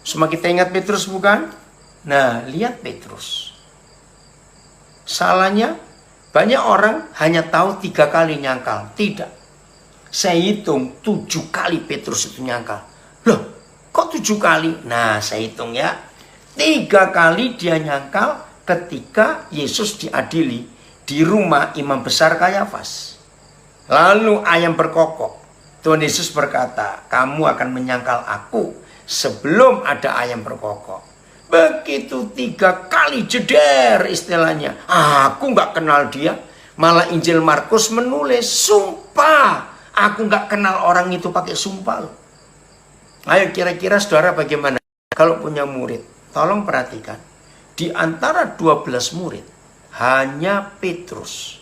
Semua kita ingat Petrus bukan? Nah, lihat Petrus. Salahnya, banyak orang hanya tahu 3 kali nyangkal. Tidak. Saya hitung 7 kali Petrus itu nyangkal. Loh, kok 7 kali? Nah, saya hitung ya. 3 kali dia nyangkal ketika Yesus diadili di rumah imam besar Kayafas. Lalu ayam berkokok. Tuhan Yesus berkata, kamu akan menyangkal aku sebelum ada ayam berkokok. Begitu 3 kali jeder istilahnya. Aku nggak kenal dia. Malah Injil Markus menulis, sumpah. Aku nggak kenal orang itu pakai sumpah loh. Ayo kira-kira saudara bagaimana? Kalau punya murid, tolong perhatikan. di antara 12 murid, hanya Petrus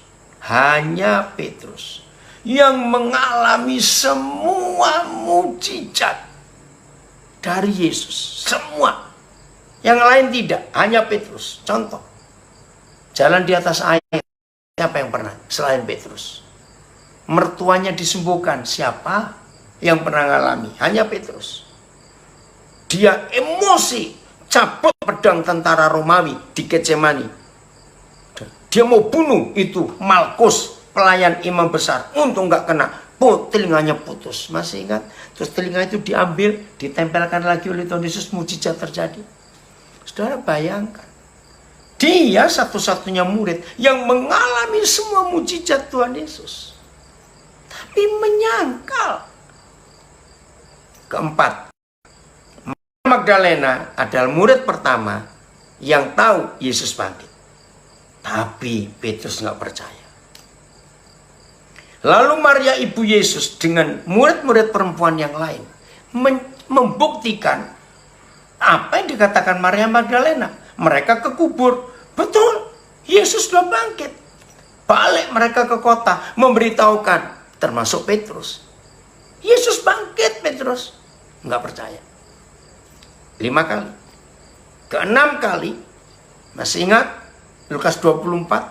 yang mengalami semua mujizat dari Yesus. Semua. Yang lain tidak, hanya Petrus. Contoh, jalan di atas air. Siapa yang pernah selain Petrus? Mertuanya disembuhkan. Siapa yang pernah mengalami? Hanya Petrus. Dia emosi, cabut pedang tentara Romawi di Getsemani. Dia mau bunuh itu Malkus, pelayan imam besar. Untung nggak kena, telinganya putus. Masih ingat? Terus telinga itu diambil, ditempelkan lagi oleh Tuhan Yesus, mujizat terjadi. Saudara bayangkan, dia satu-satunya murid yang mengalami semua mujizat Tuhan Yesus, tapi menyangkal. Keempat, Magdalena adalah murid pertama yang tahu Yesus bangkit, tapi Petrus nggak percaya. Lalu Maria ibu Yesus dengan murid-murid perempuan yang lain membuktikan apa yang dikatakan Maria Magdalena. Mereka ke kubur. Betul, Yesus sudah bangkit. Balik mereka ke kota, memberitahukan, termasuk Petrus. Yesus bangkit, Petrus. Nggak percaya. 5 kali. Ke-6 kali, masih ingat? Lukas 24.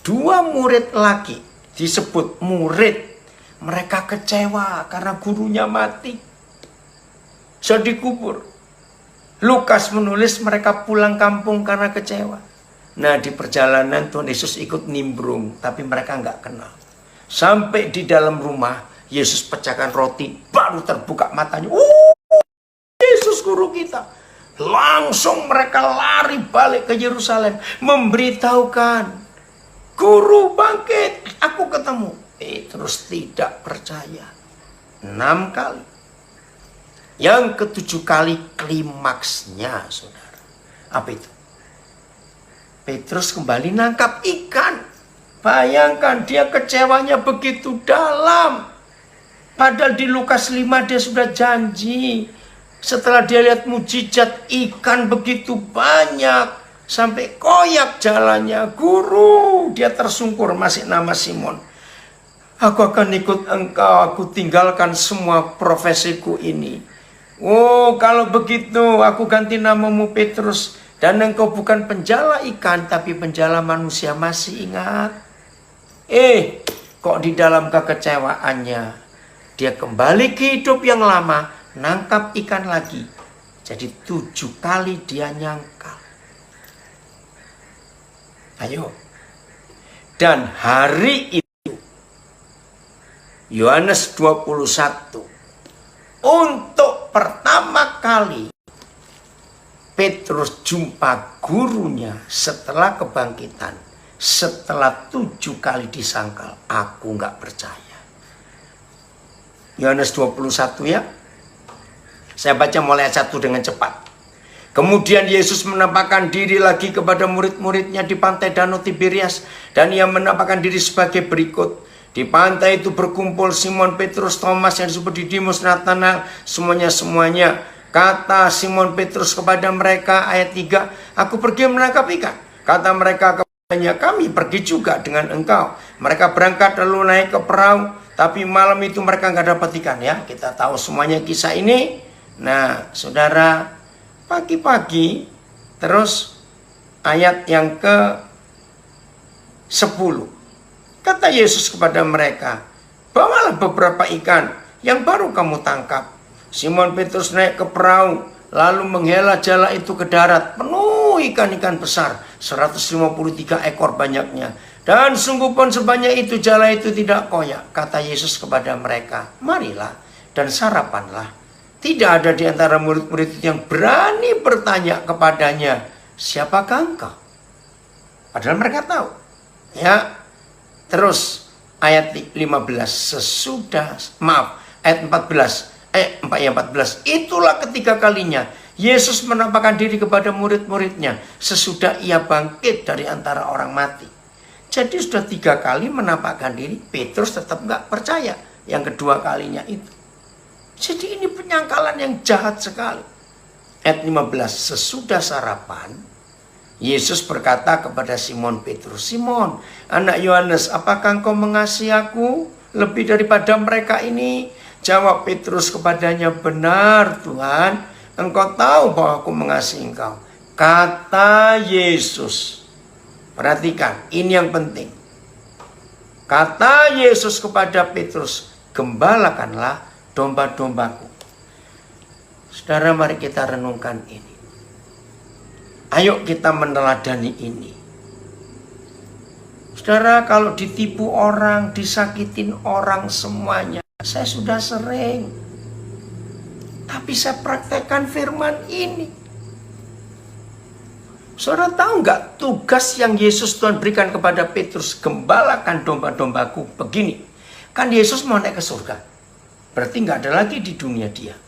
2 murid lagi disebut murid. Mereka kecewa karena gurunya mati. Sudah dikubur. Lukas menulis mereka pulang kampung karena kecewa. Nah, di perjalanan Tuhan Yesus ikut nimbrung, tapi mereka nggak kenal. Sampai di dalam rumah, Yesus pecahkan roti, baru terbuka matanya. Yesus guru kita. Langsung mereka lari balik ke Yerusalem, memberitahukan, guru bangkit, aku ketemu. Terus tidak percaya. 6 kali. Yang ke-7 kali klimaksnya, saudara. Apa itu? Petrus kembali nangkap ikan. Bayangkan, dia kecewanya begitu dalam. Padahal di Lukas 5 dia sudah janji. Setelah dia lihat mujizat ikan begitu banyak, sampai koyak jalannya. Guru, dia tersungkur, masih nama Simon. Aku akan ikut engkau, aku tinggalkan semua profesiku ini. Kalau begitu aku ganti namamu Petrus, dan engkau bukan penjala ikan tapi penjala manusia. Masih ingat? Kok di dalam kekecewaannya dia kembali ke hidup yang lama, nangkap ikan lagi. Jadi 7 kali dia nyangkal. Ayo. Dan hari itu Yohanes 21, untuk pertama kali Petrus jumpa gurunya setelah kebangkitan, setelah 7 kali disangkal. Aku nggak percaya. Yohanes 21 ya. Saya baca mulai 1 dengan cepat. Kemudian Yesus menampakkan diri lagi kepada murid-muridnya di pantai Danau Tiberias, dan ia menampakkan diri sebagai berikut. Di pantai itu berkumpul Simon Petrus, Thomas yang disebut Didimus, Natanael, semuanya. Kata Simon Petrus kepada mereka, ayat 3, aku pergi menangkap ikan. Kata mereka kepadanya, kami pergi juga dengan engkau. Mereka berangkat lalu naik ke perahu, tapi malam itu mereka nggak dapat ikan. Ya, kita tahu semuanya kisah ini. Nah, saudara, pagi-pagi, terus ayat yang ke-10. Kata Yesus kepada mereka, bawalah beberapa ikan yang baru kamu tangkap. Simon Petrus naik ke perahu, lalu menghela jala itu ke darat, penuh ikan-ikan besar, 153 ekor banyaknya. Dan sungguh pun sebanyak itu jala itu tidak koyak. Kata Yesus kepada mereka, marilah dan sarapanlah. Tidak ada di antara murid-murid yang berani bertanya kepadanya, siapakah engkau? Padahal mereka tahu. Ya. Terus ayat 15, ayat 14. Itulah ketiga kalinya Yesus menampakkan diri kepada murid-muridnya sesudah ia bangkit dari antara orang mati. Jadi sudah 3 kali menampakkan diri, Petrus tetap nggak percaya yang kedua kalinya itu. Jadi ini penyangkalan yang jahat sekali. Ayat 15, sesudah sarapan, Yesus berkata kepada Simon Petrus, "Simon, anak Yohanes, apakah engkau mengasihi aku lebih daripada mereka ini?" Jawab Petrus kepadanya, "Benar Tuhan, engkau tahu bahwa aku mengasihi engkau." Kata Yesus, perhatikan, ini yang penting. Kata Yesus kepada Petrus, "Gembalakanlah domba-dombaku." Saudara, mari kita renungkan ini. Ayo kita meneladani ini. Saudara, kalau ditipu orang, disakitin orang semuanya, saya sudah sering. Tapi saya praktekkan firman ini. Saudara tahu nggak tugas yang Yesus Tuhan berikan kepada Petrus? Gembalakan domba-dombaku. Begini, kan Yesus mau naik ke surga. Berarti nggak ada lagi di dunia dia.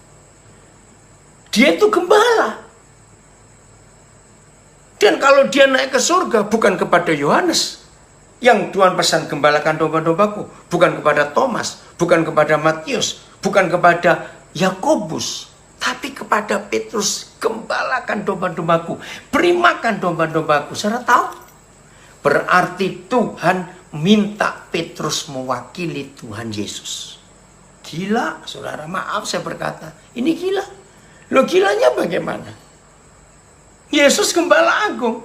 Dia itu gembala. Dan kalau dia naik ke surga, bukan kepada Yohanes yang Tuhan pesan gembalakan domba-dombaku, bukan kepada Thomas, bukan kepada Matius, bukan kepada Yakobus, tapi kepada Petrus, gembalakan domba-dombaku, beri makan domba-dombaku. Saudara tahu? Berarti Tuhan minta Petrus mewakili Tuhan Yesus. Gila, saudara, maaf saya berkata, ini gila. Loh, gilanya bagaimana? Yesus gembala agung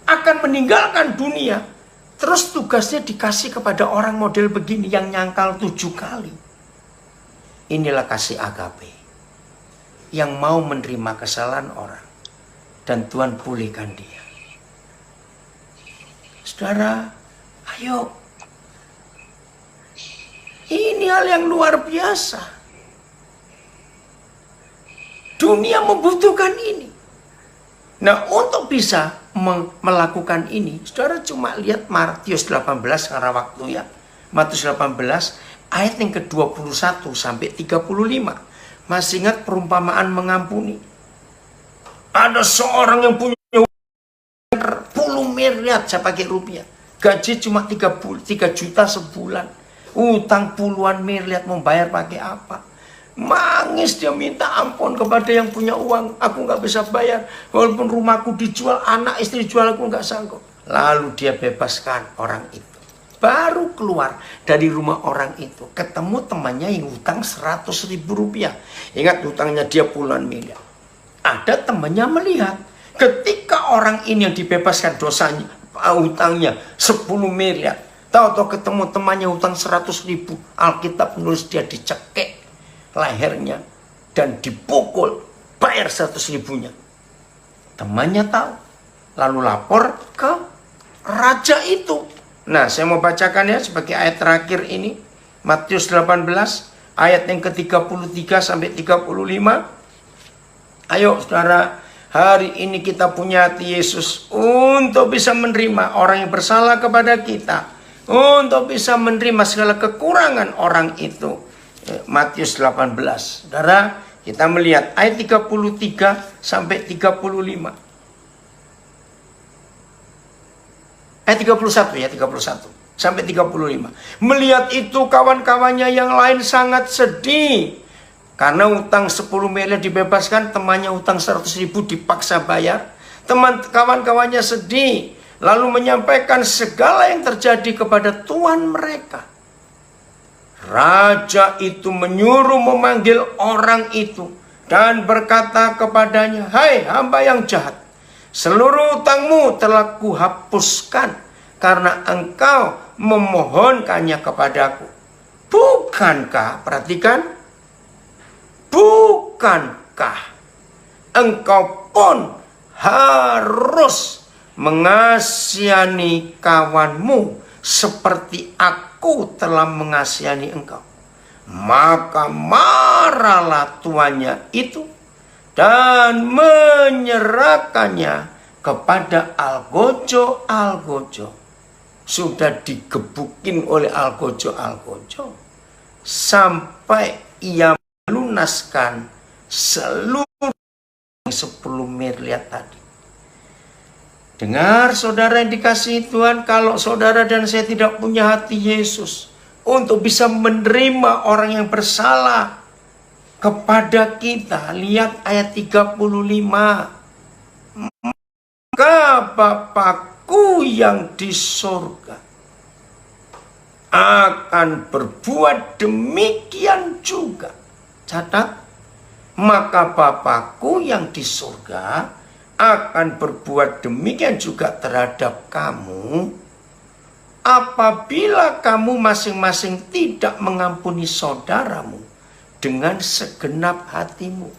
akan meninggalkan dunia, terus tugasnya dikasih kepada orang model begini yang nyangkal 7 kali. Inilah kasih agape yang mau menerima kesalahan orang dan Tuhan pulihkan dia. Saudara, ayo, ini hal yang luar biasa. Dunia membutuhkan ini. Nah, untuk bisa melakukan ini, saudara cuma lihat Matius 18 karena waktu ya. Matius 18 ayat yang ke-21 sampai 35. Masih ingat perumpamaan mengampuni? Ada seorang yang punya 10 miliar, saya pakai rupiah. Gaji cuma 3 juta sebulan. Utang puluhan miliar, mau bayar pakai apa? Mangis dia minta ampun kepada yang punya uang. Aku nggak bisa bayar. Walaupun rumahku dijual, anak istri dijual, aku nggak sanggup. Lalu dia bebaskan orang itu. Baru keluar dari rumah orang itu, ketemu temannya yang utang 100.000 rupiah. Ingat, utangnya dia puluhan miliar. Ada temannya melihat, ketika orang ini yang dibebaskan dosanya, utangnya 10 miliar. Tahu-tahu ketemu temannya utang 100.000. Alkitab menulis dia dicekek lehernya dan dipukul, bayar 100.000-nya. Temannya tahu, lalu lapor ke raja itu. Nah, saya mau bacakan ya sebagai ayat terakhir ini, Matius 18 ayat yang ke-33 sampai 35. Ayo saudara, hari ini kita punya hati Yesus untuk bisa menerima orang yang bersalah kepada kita, untuk bisa menerima segala kekurangan orang itu. Matius 18. Saudara, kita melihat ayat 33 sampai 35. Ayat 31 ya, 31 sampai 35. Melihat itu kawan-kawannya yang lain sangat sedih. Karena utang 10 miliar dibebaskan, temannya utang 100.000 dipaksa bayar. Kawan-kawannya sedih, lalu menyampaikan segala yang terjadi kepada tuan mereka. Raja itu menyuruh memanggil orang itu dan berkata kepadanya, "Hai hamba yang jahat, seluruh utangmu telah kuhapuskan karena engkau memohonkannya kepadaku. Bukankah," perhatikan, "bukankah engkau pun harus mengasihani kawanmu seperti aku telah mengasihani engkau?" Maka marahlah tuannya itu dan menyerahkannya kepada algojo. Sudah digebukin oleh algojo sampai ia melunaskan seluruh 10 miliar tadi. Dengar saudara yang dikasihi Tuhan, kalau saudara dan saya tidak punya hati Yesus untuk bisa menerima orang yang bersalah kepada kita, lihat ayat 35. Maka maka Bapakku yang di surga akan berbuat demikian juga. Catat, maka Bapakku yang di surga akan berbuat demikian juga terhadap kamu apabila kamu masing-masing tidak mengampuni saudaramu dengan segenap hatimu.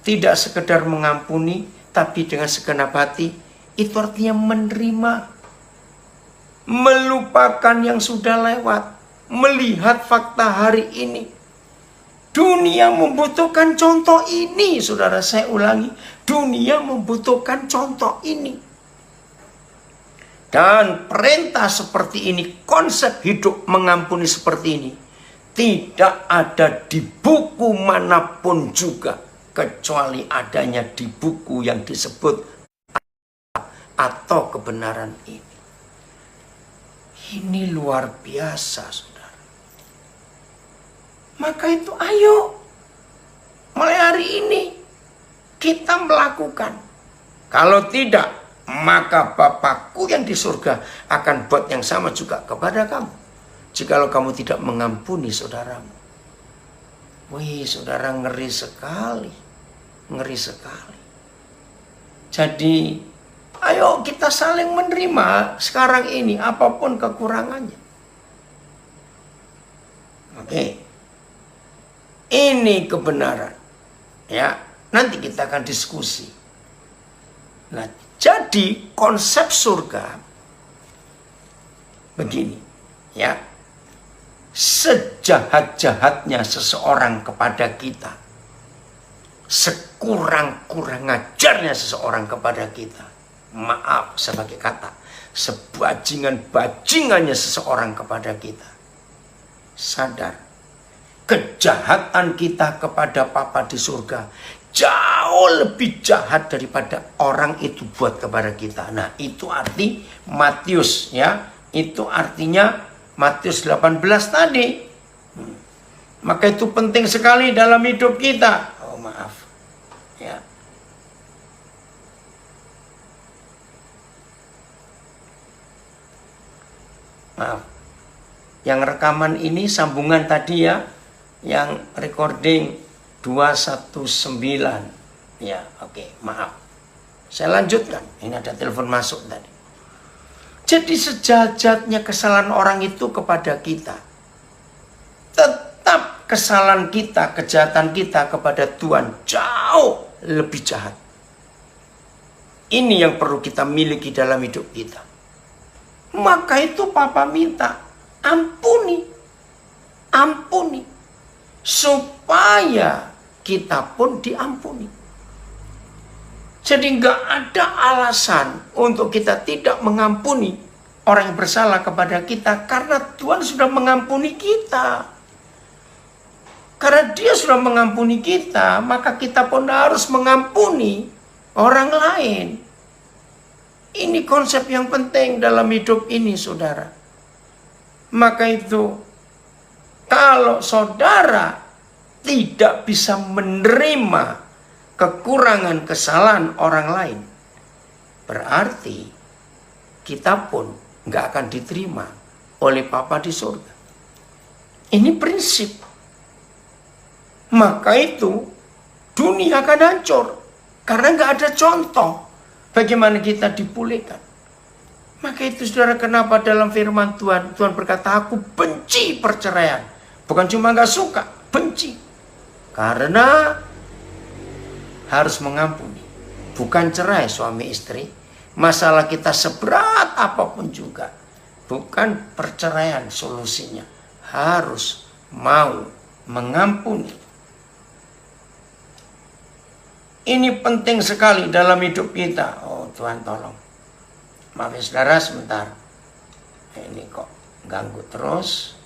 Tidak sekedar mengampuni, tapi dengan segenap hati. Itu artinya menerima, melupakan yang sudah lewat, melihat fakta hari ini. Dunia membutuhkan contoh ini, saudara. Saya ulangi, dunia membutuhkan contoh ini. Dan perintah seperti ini, konsep hidup mengampuni seperti ini, tidak ada di buku manapun juga, kecuali adanya di buku yang disebut atau kebenaran ini. Ini luar biasa, saudara. Maka itu ayo, mulai hari ini kita melakukan. Kalau tidak, maka Bapakku yang di surga akan buat yang sama juga kepada kamu. Jikalau kamu tidak mengampuni saudaramu. Wih, saudara, ngeri sekali. Ngeri sekali. Jadi, ayo kita saling menerima sekarang ini, apapun kekurangannya. Oke. Ini kebenaran. Ya, nanti kita akan diskusi. Nah, jadi konsep surga begini, ya. Sejahat-jahatnya seseorang kepada kita, sekurang-kurang ajarnya seseorang kepada kita, maaf sebagai kata, sebajingan-bajingannya seseorang kepada kita, sadar kejahatan kita kepada Papa di surga jauh lebih jahat daripada orang itu buat kepada kita. Nah, itu arti Matius, ya. Itu artinya Matius 18 tadi. Maka itu penting sekali dalam hidup kita. Oh, maaf. Ya. Maaf. Yang rekaman ini sambungan tadi, ya. Yang recording 219. Ya, oke, maaf. Saya lanjutkan. Ini ada telepon masuk tadi. Jadi sejahat-jahatnya kesalahan orang itu kepada kita, tetap kesalahan kita, kejahatan kita kepada Tuhan jauh lebih jahat. Ini yang perlu kita miliki dalam hidup kita. Maka itu Papa minta, ampuni. Ampuni. Supaya kita pun diampuni. Jadi nggak ada alasan untuk kita tidak mengampuni orang yang bersalah kepada kita, karena Tuhan sudah mengampuni kita. Karena Dia sudah mengampuni kita, maka kita pun harus mengampuni orang lain. Ini konsep yang penting dalam hidup ini, saudara. Maka itu, kalau saudara tidak bisa menerima kekurangan kesalahan orang lain, berarti kita pun nggak akan diterima oleh Papa di surga. Ini prinsip. Maka itu dunia akan hancur karena nggak ada contoh bagaimana kita dipulihkan. Maka itu, saudara, kenapa dalam firman Tuhan, Tuhan berkata, aku benci perceraian. Bukan cuma nggak suka, benci. Karena harus mengampuni. Bukan cerai suami istri. Masalah kita seberat apapun juga. Bukan perceraian solusinya. Harus mau mengampuni. Ini penting sekali dalam hidup kita. Oh, Tuhan tolong. Maaf ya, saudara, sebentar. Ini kok ganggu terus.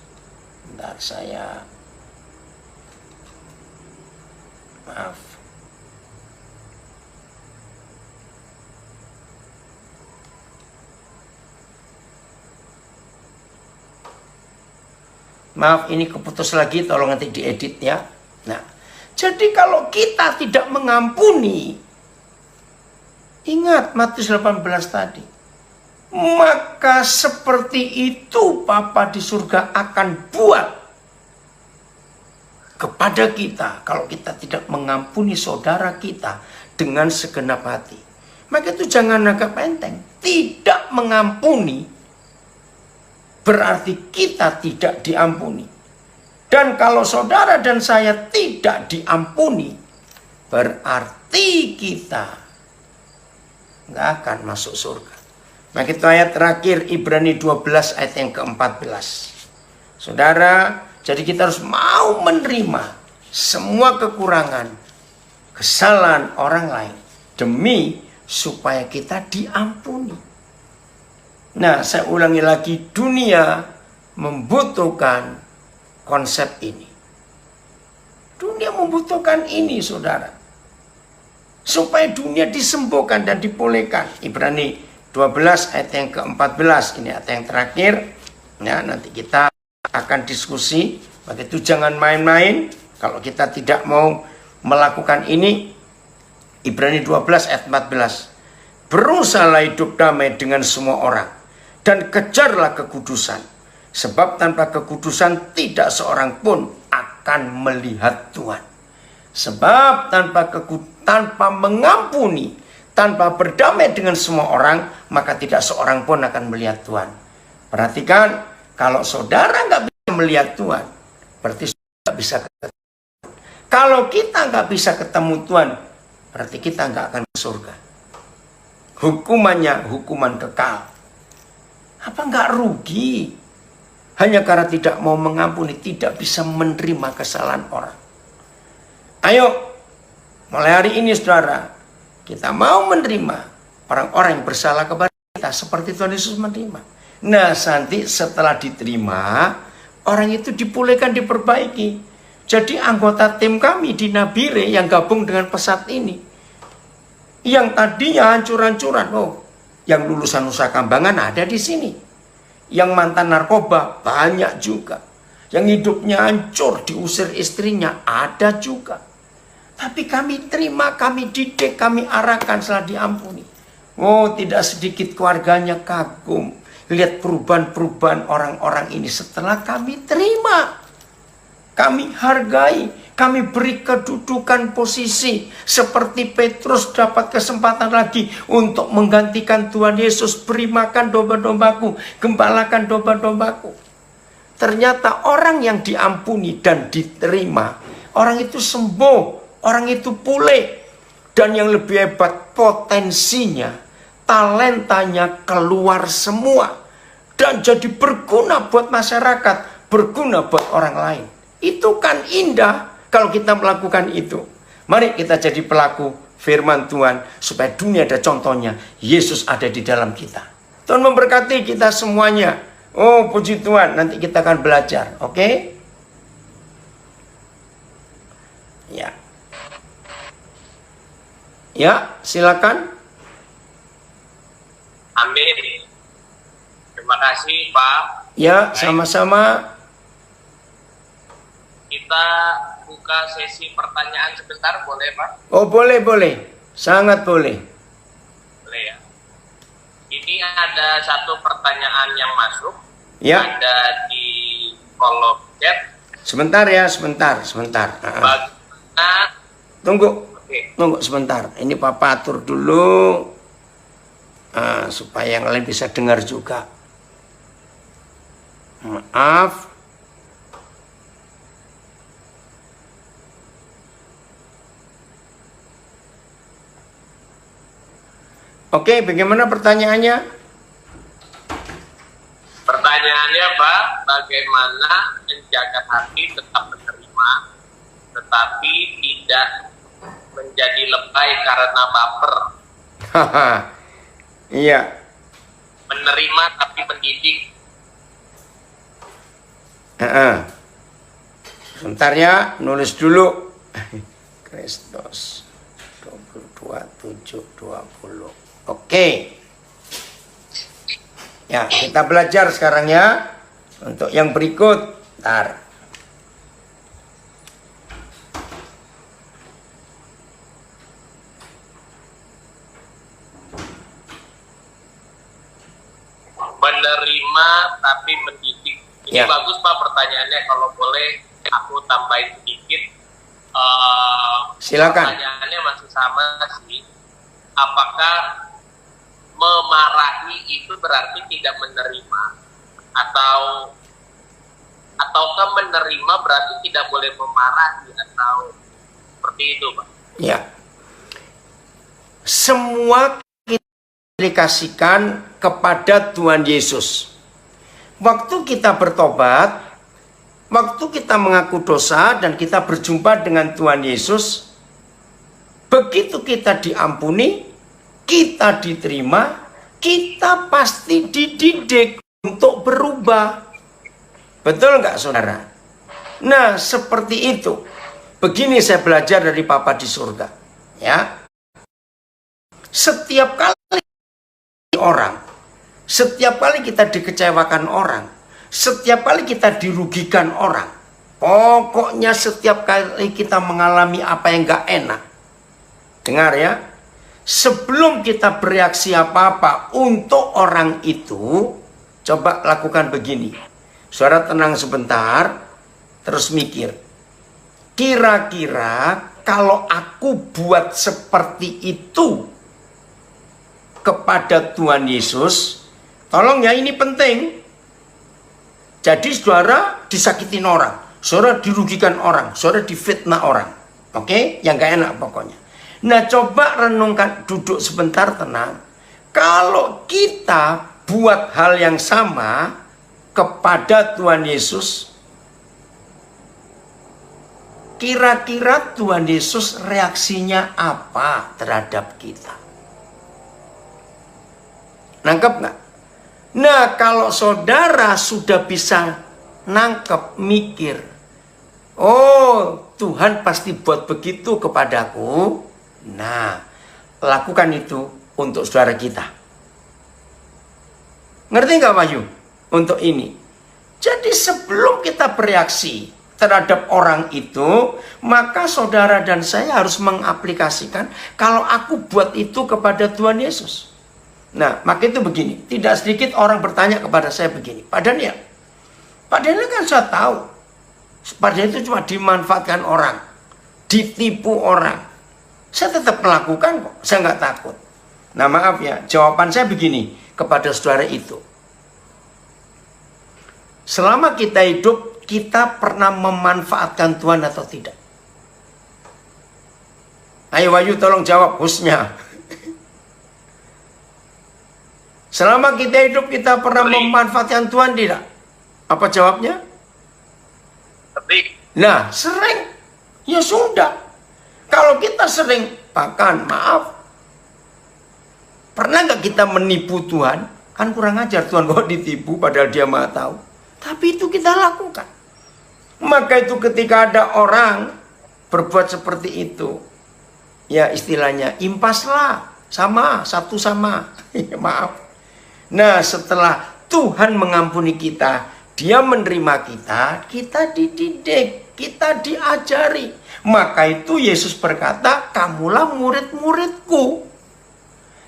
Bentar, saya maaf. Maaf, ini keputus lagi, tolong nanti diedit ya. Nah, jadi kalau kita tidak mengampuni, Ingat Matius 18 tadi. Maka seperti itu Bapa di surga akan buat kepada kita kalau kita tidak mengampuni saudara kita dengan segenap hati. Maka itu jangan anggap enteng. Tidak mengampuni berarti kita tidak diampuni. Dan kalau saudara dan saya tidak diampuni, berarti kita nggak akan masuk surga. Maka itu ayat terakhir Ibrani 12 ayat yang ke-14. Saudara, jadi kita harus mau menerima semua kekurangan, kesalahan orang lain demi supaya kita diampuni. Nah, saya ulangi lagi, dunia membutuhkan konsep ini. Dunia membutuhkan ini, saudara. Supaya dunia disembuhkan dan dipulihkan. Ibrani 12 ayat yang ke-14. Ini ayat yang terakhir. Ya, nanti kita akan diskusi. Maka itu jangan main-main. Kalau kita tidak mau melakukan ini. Ibrani 12 ayat 14. Berusahalah hidup damai dengan semua orang. Dan kejarlah kekudusan. Sebab tanpa kekudusan tidak seorang pun akan melihat Tuhan. Sebab tanpa mengampuni, tanpa berdamai dengan semua orang, maka tidak seorang pun akan melihat Tuhan. Perhatikan, kalau saudara nggak bisa melihat Tuhan, berarti saudara nggak bisa ketemu. Kalau kita nggak bisa ketemu Tuhan, berarti kita nggak akan ke surga. Hukumannya hukuman kekal. Apa nggak rugi? Hanya karena tidak mau mengampuni, tidak bisa menerima kesalahan orang. Ayo, mulai hari ini saudara, kita mau menerima orang-orang yang bersalah kepada kita seperti Tuhan Yesus menerima. Nah, nanti setelah diterima, orang itu dipulihkan, diperbaiki. Jadi anggota tim kami di Nabire yang gabung dengan pesat ini, yang tadinya hancur-hancuran, yang lulusan Nusa Kambangan ada di sini. Yang mantan narkoba banyak juga. Yang hidupnya hancur, diusir istrinya ada juga. Tapi kami terima, kami didik, kami arahkan setelah diampuni. Tidak sedikit keluarganya kagum. Lihat perubahan-perubahan orang-orang ini setelah kami terima. Kami hargai, kami beri kedudukan posisi. Seperti Petrus dapat kesempatan lagi untuk menggantikan Tuhan Yesus. Beri makan domba-dombaku, gembalakan domba-dombaku. Ternyata orang yang diampuni dan diterima, orang itu sembuh, orang itu pulih. Dan yang lebih hebat, potensinya, talentanya keluar semua. Dan jadi berguna buat masyarakat, berguna buat orang lain. Itu kan indah kalau kita melakukan itu. Mari kita jadi pelaku firman Tuhan supaya dunia ada contohnya. Yesus ada di dalam kita. Tuhan memberkati kita semuanya. Puji Tuhan, nanti kita akan belajar, oke? Ya. Ya, silakan. Amin. Terima kasih, Pak. Ya, baik. Sama-sama. Kita buka sesi pertanyaan sebentar, boleh, Pak? Boleh. Sangat boleh. Boleh ya. Ini ada satu pertanyaan yang masuk. Ya. Ada di kolom chat. Sebentar ya, sebentar. Bagaimana? Tunggu. Oke. Tunggu sebentar. Ini Papa atur dulu. Supaya yang lain bisa dengar juga. Maaf. Oke, bagaimana pertanyaannya? Pertanyaannya, Pak, bagaimana menjaga hati tetap menerima, tetapi tidak menjadi lebay karena baper? Iya. Menerima tapi mendidik. Sebentar ya, nulis dulu. Kristus 22:7-20. Oke. Ya, kita belajar sekarang ya. Untuk yang berikut, ntar. menerima tapi mendidik. Ini Ya. bagus Pak pertanyaannya, kalau boleh aku tambahin sedikit. Silakan. Pertanyaannya masih sama sih. Apakah memarahi itu berarti tidak menerima, ataukah menerima berarti tidak boleh memarahi, atau seperti itu Pak? Ya. Semua kita aplikasikan kepada Tuhan Yesus. Waktu kita bertobat, waktu kita mengaku dosa dan kita berjumpa dengan Tuhan Yesus, begitu kita diampuni, kita diterima, kita pasti dididik untuk berubah. Betul nggak saudara? Nah seperti itu. Begini saya belajar dari Papa di surga. Ya. Setiap kali kita dikecewakan orang, setiap kali kita dirugikan orang, pokoknya setiap kali kita mengalami apa yang gak enak, dengar ya, sebelum kita bereaksi apa-apa untuk orang itu, coba lakukan begini. Saudara tenang sebentar, terus mikir, kira-kira kalau aku buat seperti itu kepada Tuhan Yesus, tolong ya, ini penting. Jadi saudara disakitin orang, saudara dirugikan orang, saudara difitnah orang, oke? Yang gak enak pokoknya. Nah coba renungkan, duduk sebentar tenang. Kalau kita buat hal yang sama kepada Tuhan Yesus, kira-kira Tuhan Yesus reaksinya apa terhadap kita? Nangkep nggak? Nah kalau saudara sudah bisa nangkep, mikir, oh Tuhan pasti buat begitu kepadaku. Nah lakukan itu untuk saudara kita. Ngerti nggak Wahyu? Untuk ini. Jadi sebelum kita bereaksi terhadap orang itu, maka saudara dan saya harus mengaplikasikan kalau aku buat itu kepada Tuhan Yesus. Nah, maka itu begini, tidak sedikit orang bertanya kepada saya begini, padahal kan saya tahu, padahal itu cuma dimanfaatkan orang, ditipu orang. Saya tetap melakukan kok, saya nggak takut. Nah maaf ya, jawaban saya begini kepada saudara itu. Selama kita hidup, kita pernah memanfaatkan Tuhan atau tidak? Ayo Wahyu tolong jawab, hostnya. Selama kita hidup, kita pernah memanfaatkan Tuhan tidak? Apa jawabnya? Nah, sering. Ya sudah. Kalau kita sering, bahkan maaf, pernah nggak kita menipu Tuhan? Kan kurang ajar Tuhan kok ditipu padahal dia Maha tahu. Tapi itu kita lakukan. Maka itu ketika ada orang berbuat seperti itu, ya istilahnya impaslah, sama, satu sama. Maaf. Nah setelah Tuhan mengampuni kita, Dia menerima kita, kita dididik, kita diajari. Maka itu Yesus berkata, kamulah murid-muridku.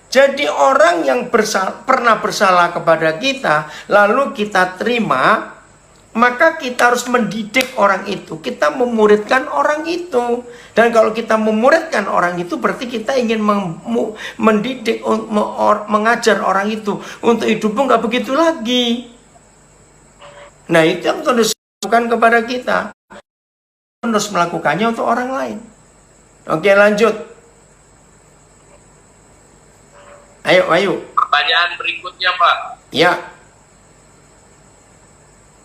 Jadi orang yang pernah bersalah kepada kita, lalu kita terima, maka kita harus mendidik orang itu. Kita memuridkan orang itu. Dan kalau kita memuridkan orang itu, berarti kita ingin mendidik, mengajar orang itu. Untuk hidupmu nggak begitu lagi. Nah itu yang harus dilakukan kepada kita. Harus melakukannya untuk orang lain. Oke lanjut. Ayo. Pertanyaan berikutnya Pak. Ya.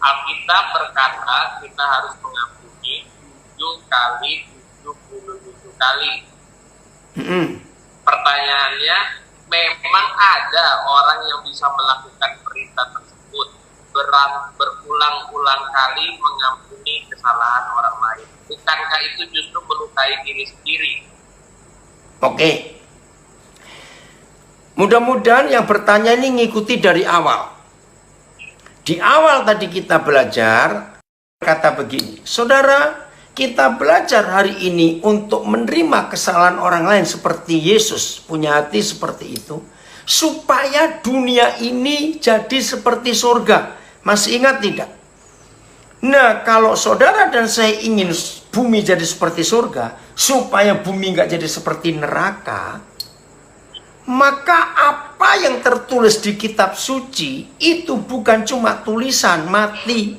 Alkitab berkata kita harus mengampuni 7 kali 77 kali. Pertanyaannya, memang ada orang yang bisa melakukan perintah tersebut berulang-ulang kali mengampuni kesalahan orang lain? Bukankah itu justru melukai diri sendiri? Oke. Mudah-mudahan yang bertanya ini ngikuti dari awal. Di awal tadi kita belajar, kata begini, saudara, kita belajar hari ini untuk menerima kesalahan orang lain seperti Yesus punya hati seperti itu. supaya dunia ini jadi seperti surga. Masih ingat tidak? Nah, kalau saudara dan saya ingin bumi jadi seperti surga, supaya bumi nggak jadi seperti neraka, maka apa yang tertulis di kitab suci itu bukan cuma tulisan mati,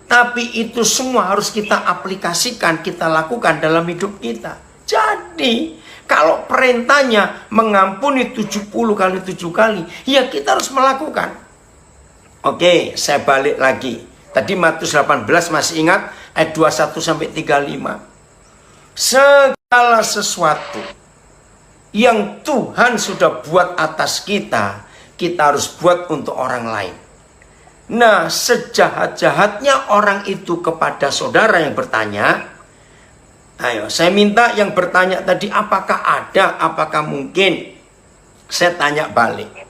tapi itu semua harus kita aplikasikan, kita lakukan dalam hidup kita. Jadi, kalau perintahnya mengampuni 70 kali 7 kali, ya kita harus melakukan. Oke, saya balik lagi. Tadi Matius 18 masih ingat ayat 21 sampai 35. Segala sesuatu yang Tuhan sudah buat atas kita, kita harus buat untuk orang lain. Nah, sejahat-jahatnya orang itu kepada saudara yang bertanya, ayo, saya minta yang bertanya tadi, apakah ada, apakah mungkin? Saya tanya balik.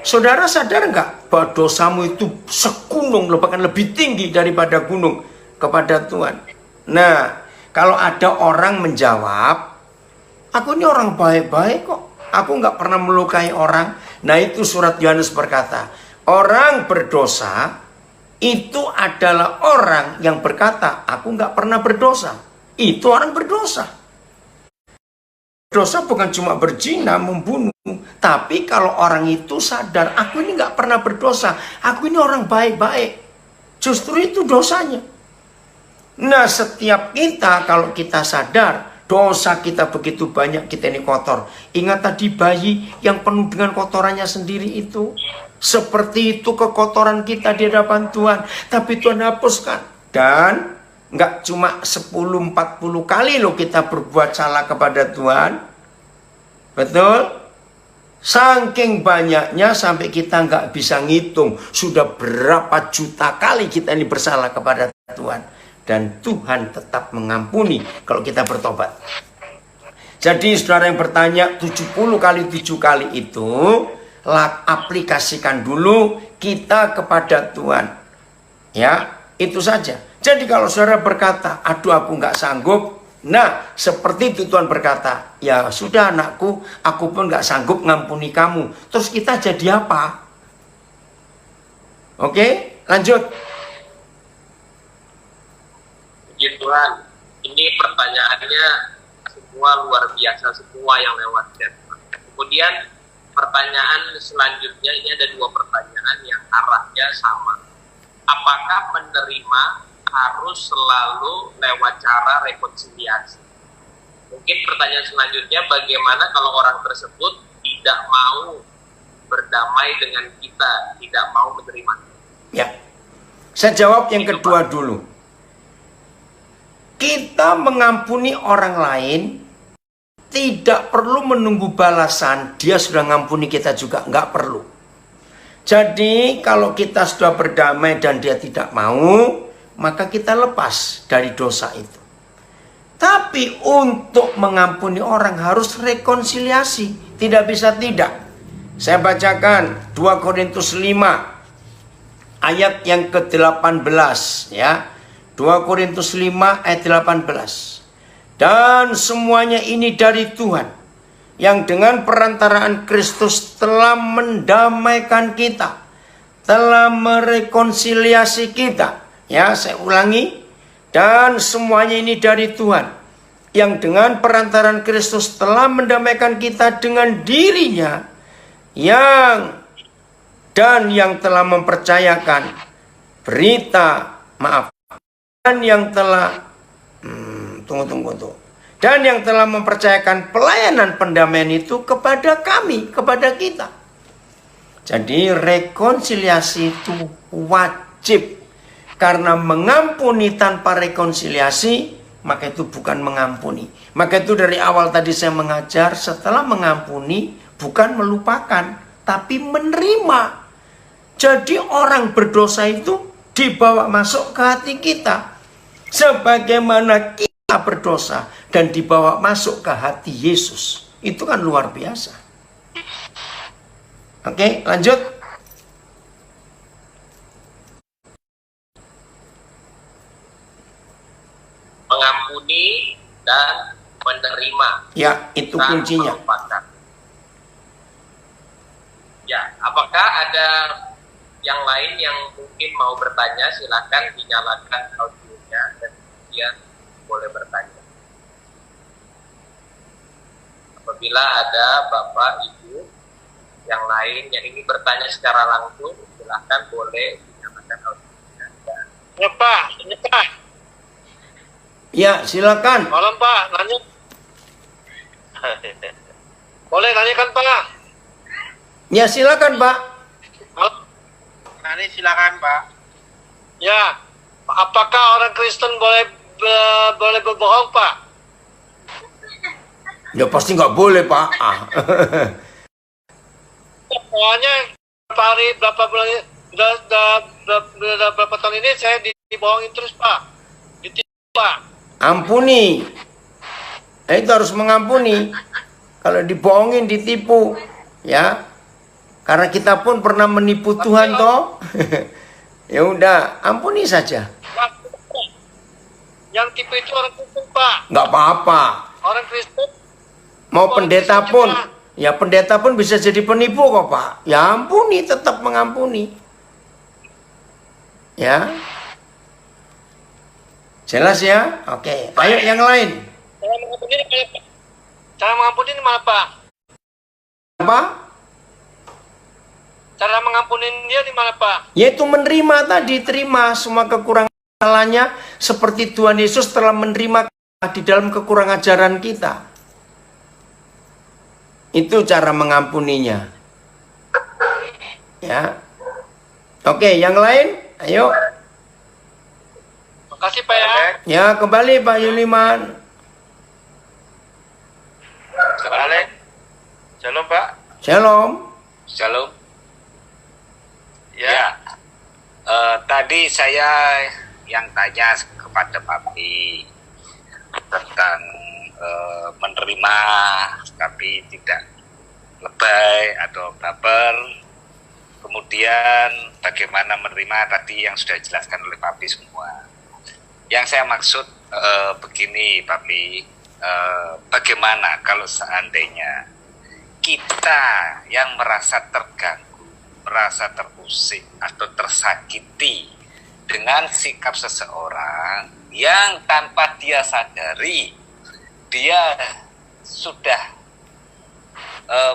Saudara sadar nggak bahwa dosamu itu segunung, bahkan lebih tinggi daripada gunung kepada Tuhan? Nah, kalau ada orang menjawab, aku ini orang baik-baik kok, aku nggak pernah melukai orang. Nah, itu surat Yohanes berkata, orang berdosa itu adalah orang yang berkata, aku nggak pernah berdosa. Itu orang berdosa. Dosa bukan cuma berzina, membunuh, tapi kalau orang itu sadar, aku ini nggak pernah berdosa, aku ini orang baik-baik, justru itu dosanya. Nah, setiap kita, kalau kita sadar dosa kita begitu banyak, kita ini kotor. Ingat tadi bayi yang penuh dengan kotorannya sendiri itu, seperti itu kekotoran kita di hadapan Tuhan, tapi Tuhan hapuskan. Dan nggak cuma 10-40 kali loh kita berbuat salah kepada Tuhan. Betul? Saking banyaknya sampai kita nggak bisa ngitung sudah berapa juta kali kita ini bersalah kepada Tuhan. Dan Tuhan tetap mengampuni kalau kita bertobat. Jadi saudara yang bertanya 70 kali 7 kali itu, aplikasikan dulu kita kepada Tuhan. Ya, itu saja. Jadi kalau saudara berkata, aduh aku nggak sanggup. Nah, seperti itu Tuhan berkata, ya sudah anakku, aku pun nggak sanggup ngampuni kamu. Terus kita jadi apa? Oke, lanjut. Puji Tuhan, ini pertanyaannya semua luar biasa, semua yang lewat chat. Kemudian pertanyaan selanjutnya, ini ada 2 pertanyaan yang arahnya sama. Apakah menerima harus selalu lewat cara rekonsiliasi? Mungkin pertanyaan selanjutnya, bagaimana kalau orang tersebut tidak mau berdamai dengan kita, tidak mau menerima? Ya, saya jawab yang kedua dulu. Kita mengampuni orang lain tidak perlu menunggu balasan, dia sudah ngampuni kita juga, nggak perlu. Jadi kalau kita sudah berdamai dan dia tidak mau, maka kita lepas dari dosa itu. Tapi untuk mengampuni orang harus rekonsiliasi, tidak bisa tidak. Saya bacakan 2 Korintus 5 ayat yang ke-18 ya. 2 Korintus 5 ayat 18. Dan semuanya ini dari Tuhan, yang dengan perantaraan Kristus telah mendamaikan kita, telah merekonsiliasi kita. Ya, saya ulangi. Dan semuanya ini dari Tuhan, yang dengan perantaraan Kristus telah mendamaikan kita dengan dirinya, dan yang telah mempercayakan berita maaf, dan yang telah dan yang telah mempercayakan pelayanan pendamaian itu kepada kami, kepada kita. Jadi rekonsiliasi itu wajib. Karena mengampuni tanpa rekonsiliasi, maka itu bukan mengampuni. Maka itu dari awal tadi saya mengajar, setelah mengampuni bukan melupakan, tapi menerima. Jadi orang berdosa itu dibawa masuk ke hati kita, sebagaimana kita berdosa dan dibawa masuk ke hati Yesus. Itu kan luar biasa. Oke, lanjut. Mengampuni dan menerima. Ya, itu kuncinya. Melupakan. Apakah ada yang lain yang mungkin mau bertanya? Silakan dinyalakan audionya dan kemudian boleh bertanya. Apabila ada Bapak, Ibu yang lain yang ingin bertanya secara langsung, silakan boleh dinyalakan audionya. Ya Pak, ini Pak. Ya, silakan. Malam Pak, nanya. Boleh nanya kan Pak? Ya, silakan, Pak. Malam. Nanya silakan Pak. Ya, apakah orang Kristen boleh berbohong Pak? Ya pasti nggak boleh, Pak. Ah. Soalnya berapa bulan udah berapa tahun ini saya dibohongin terus Pak. Ditipu Pak. Ampuni. Itu harus mengampuni. Kalau dibohongin, ditipu, ya. Karena kita pun pernah menipu Tuhan, toh. Ya udah, ampuni saja. Yang tipu itu orang Kristen Pak. Nggak apa-apa. Orang Kristen. Mau pendeta pun, ya pendeta pun bisa jadi penipu kok, Pak. Ya ampuni, tetap mengampuni. Ya. Jelas ya? Oke. Ayo yang lain. Cara mengampuni ini mana Pak? Apa? Cara mengampuni dia di mana Pak? Yaitu menerima tadi, terima semua kekurangan kesalahannya seperti Tuhan Yesus telah menerima di dalam kekurangan ajaran kita. Itu cara mengampuninya. Ya. Oke, yang lain? Ayo. Makasih Pak ya. Ya, kembali Pak Yuliman. Shalom Pak. Shalom. Shalom. Ya. Tadi saya yang tanya kepada Papi tentang menerima tapi tidak lebay atau baper. Kemudian bagaimana menerima tadi yang sudah dijelaskan oleh Papi semua. Yang saya maksud begini Papi, bagaimana kalau seandainya kita yang merasa terganggu, merasa terusik atau tersakiti dengan sikap seseorang yang tanpa dia sadari dia sudah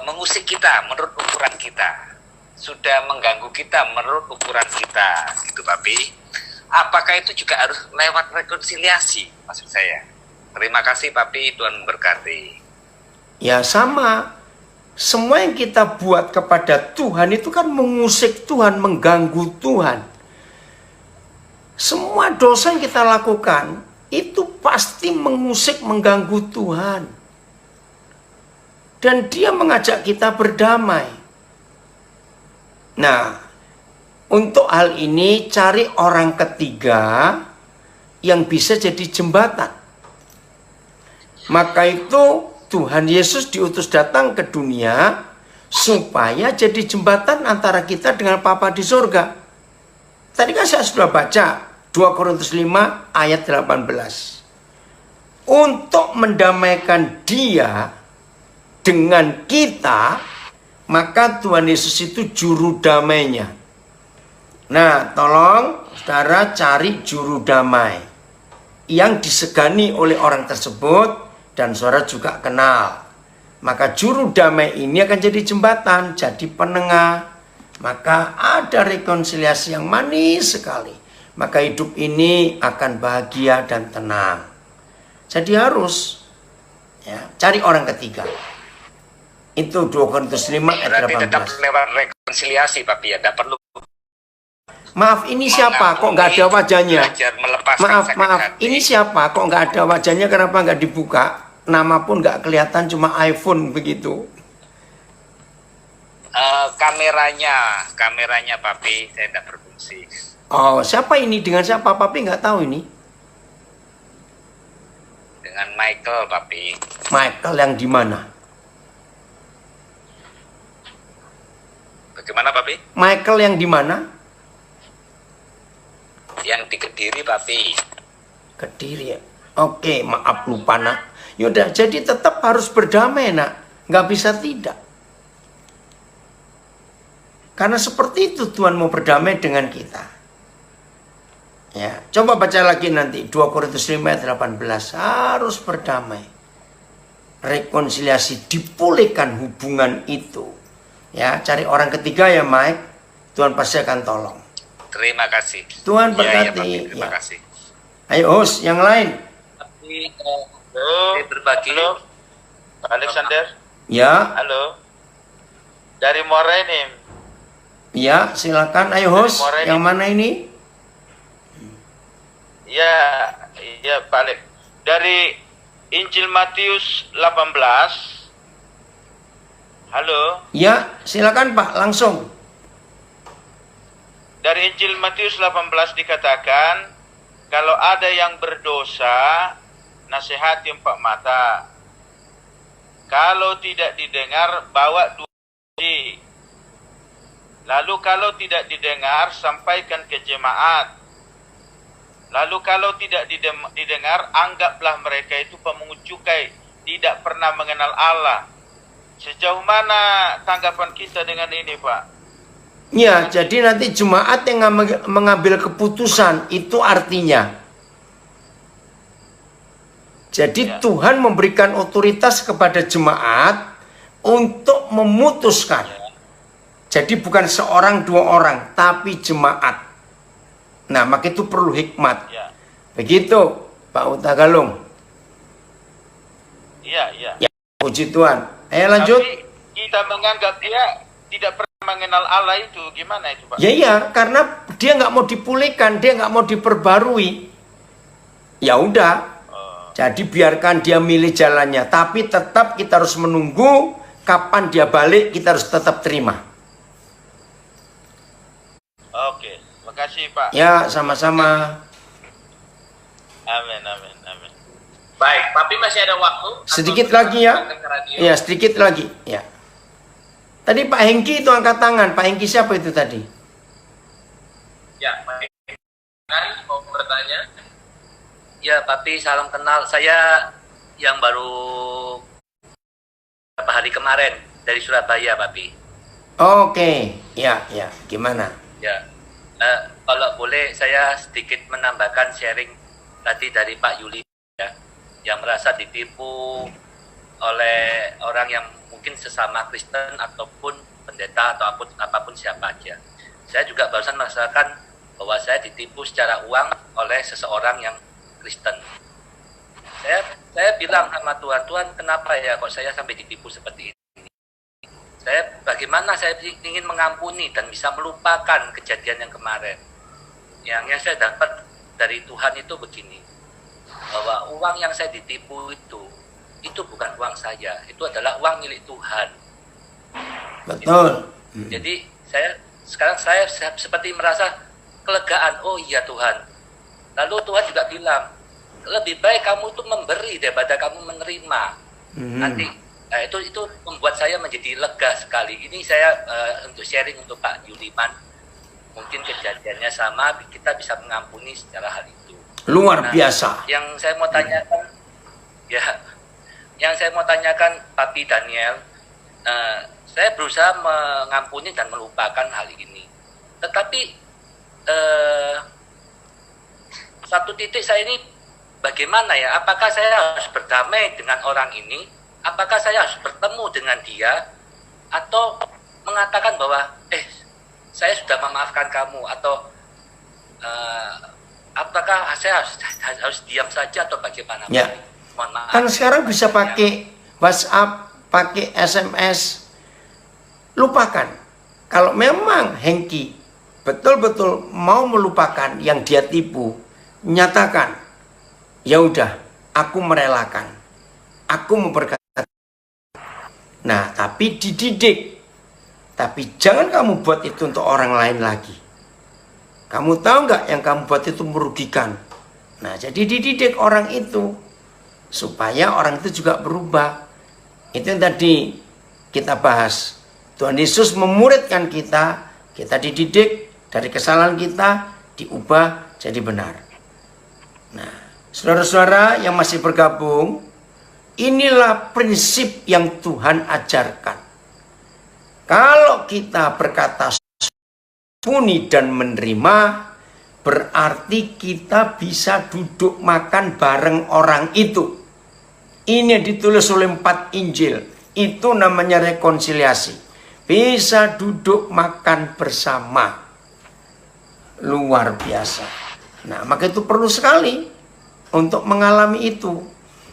mengusik kita menurut ukuran kita, sudah mengganggu kita menurut ukuran kita, gitu Papi. Apakah itu juga harus lewat rekonsiliasi, maksud saya? Terima kasih Papi, Tuhan memberkati. Ya sama. Semua yang kita buat kepada Tuhan itu kan mengusik Tuhan, mengganggu Tuhan. Semua dosa yang kita lakukan itu pasti mengusik, mengganggu Tuhan. Dan dia mengajak kita berdamai. Nah, untuk hal ini cari orang ketiga yang bisa jadi jembatan. Maka itu Tuhan Yesus diutus datang ke dunia supaya jadi jembatan antara kita dengan Bapa di surga. Tadi kan saya sudah baca 2 Korintus 5 ayat 18. Untuk mendamaikan dia dengan kita, maka Tuhan Yesus itu juru damainya. Nah, tolong saudara cari juru damai yang disegani oleh orang tersebut dan saudara juga kenal. Maka juru damai ini akan jadi jembatan, jadi penengah. Maka ada rekonsiliasi yang manis sekali. Maka hidup ini akan bahagia dan tenang. Jadi harus ya, cari orang ketiga. Itu 2 Korintus 5 ayat 18. Berarti tetap lewat rekonsiliasi Papi ya, tidak perlu. Maaf, ini siapa? Kok nggak ada wajahnya? Maaf, hati. ini siapa? Kok nggak ada wajahnya? Kenapa nggak dibuka? Nama pun nggak kelihatan, cuma iPhone begitu. Kameranya Papi, saya tidak berfungsi. Oh, siapa ini? Dengan siapa? Papi nggak tahu ini. Dengan Michael Papi. Michael yang di mana? Bagaimana Papi? Michael yang di mana? Yang di Kediri Papi. Kediri ya. Oke, maaf lupa nak. Yaudah, jadi tetap harus berdamai nak. Nggak bisa tidak. Karena seperti itu Tuhan mau berdamai dengan kita. Ya, coba baca lagi nanti 2 Korintus 5 ayat 18, harus berdamai. Rekonsiliasi, dipulihkan hubungan itu. Ya, cari orang ketiga ya Mike, Tuhan pasti akan tolong. Terima kasih. Tuhan Ya, berkati. Papi, terima Ya. kasih. Ayo host yang lain. Tapi Halo, Berbagi. halo, Pak Alexander. Ya, Halo, dari Muara ini. ya silakan. Ayo host, Dari Moreni. yang mana ini? Ya, iya Pak Alex. Dari Injil Matius 18. Halo, Ya, silakan Pak, langsung. dari Injil Matius 18 dikatakan, kalau ada yang berdosa, nasihati 4 mata. Kalau tidak didengar, bawa 2 saksi. Lalu kalau tidak didengar, sampaikan ke jemaat. Lalu kalau tidak didengar, anggaplah mereka itu pemungut cukai, tidak pernah mengenal Allah. Sejauh mana tanggapan kita dengan ini, Pak? Ya, jadi nanti jemaat yang mengambil keputusan, itu artinya. Jadi Ya. Tuhan memberikan otoritas kepada jemaat untuk memutuskan. Jadi bukan seorang 2 orang, tapi jemaat. Nah, maka itu perlu hikmat. Ya, Begitu, Pak Utagalung. iya, iya. Ya, puji Tuhan. Ayo lanjut. Tapi kita menganggap dia tidak pernah mengenal Allah itu, gimana itu, Pak? Ya iya, karena dia nggak mau dipulihkan, dia nggak mau diperbarui. Ya udah, jadi biarkan dia milih jalannya. Tapi tetap kita harus menunggu kapan dia balik, kita harus tetap terima. Oke, makasih Pak. Ya, sama-sama. Amin, amin, amin. baik, tapi masih ada waktu. Sedikit Atau lagi ya. kita ke radio? Ya, sedikit lagi. Ya. Tadi Pak Hengki itu angkat tangan. Pak Hengki siapa itu tadi? Ya, baik. Kan mau bertanya? Ya, Papi, salam kenal. Saya yang baru beberapa hari kemarin dari Surabaya, Papi. Oke. Ya, ya. Gimana? Ya, kalau boleh saya sedikit menambahkan sharing tadi dari Pak Yuli, ya, yang merasa ditipu oleh orang yang mungkin sesama Kristen ataupun pendeta atau apapun siapa aja. Saya juga barusan merasakan bahwa saya ditipu secara uang oleh seseorang yang Kristen. Saya bilang sama Tuhan, Tuhan kenapa ya kok saya sampai ditipu seperti ini? Bagaimana saya ingin mengampuni dan bisa melupakan kejadian yang kemarin. Yang saya dapat dari Tuhan itu begini, bahwa uang yang saya ditipu itu bukan uang saya, itu adalah uang milik Tuhan. Betul. Jadi sekarang saya seperti merasa kelegaan, oh iya Tuhan. Lalu Tuhan juga bilang, lebih baik kamu tuh memberi daripada kamu menerima. Nanti itu membuat saya menjadi lega sekali. Ini saya untuk sharing untuk Pak Yuliman. Mungkin kejadiannya sama, kita bisa mengampuni secara hal itu. Luar biasa. Yang saya mau tanyakan, Papi Daniel, saya berusaha mengampuni dan melupakan hal ini. Tetapi satu titik saya ini bagaimana ya? Apakah saya harus berdamai dengan orang ini? Apakah saya harus bertemu dengan dia? Atau mengatakan bahwa saya sudah memaafkan kamu? Atau apakah saya harus diam saja atau bagaimana? Ya. Mohon maaf. Kan sekarang bisa pakai WhatsApp, pakai SMS. Lupakan. Kalau memang Hengki betul-betul mau melupakan yang dia tipu, nyatakan, ya udah, aku merelakan, aku mau berkata. Nah, tapi dididik. Tapi jangan kamu buat itu untuk orang lain lagi. Kamu tahu nggak yang kamu buat itu merugikan? Nah, jadi dididik orang itu supaya orang itu juga berubah. Itu yang tadi kita bahas. Tuhan Yesus memuridkan kita, kita dididik dari kesalahan kita, diubah jadi benar. Nah, saudara-saudara yang masih bergabung, inilah prinsip yang Tuhan ajarkan. Kalau kita berkata mengampuni dan menerima, berarti kita bisa duduk makan bareng orang itu. Ini yang ditulis oleh 4 Injil. Itu namanya rekonsiliasi. Bisa duduk makan bersama. Luar biasa. Nah, maka itu perlu sekali untuk mengalami itu.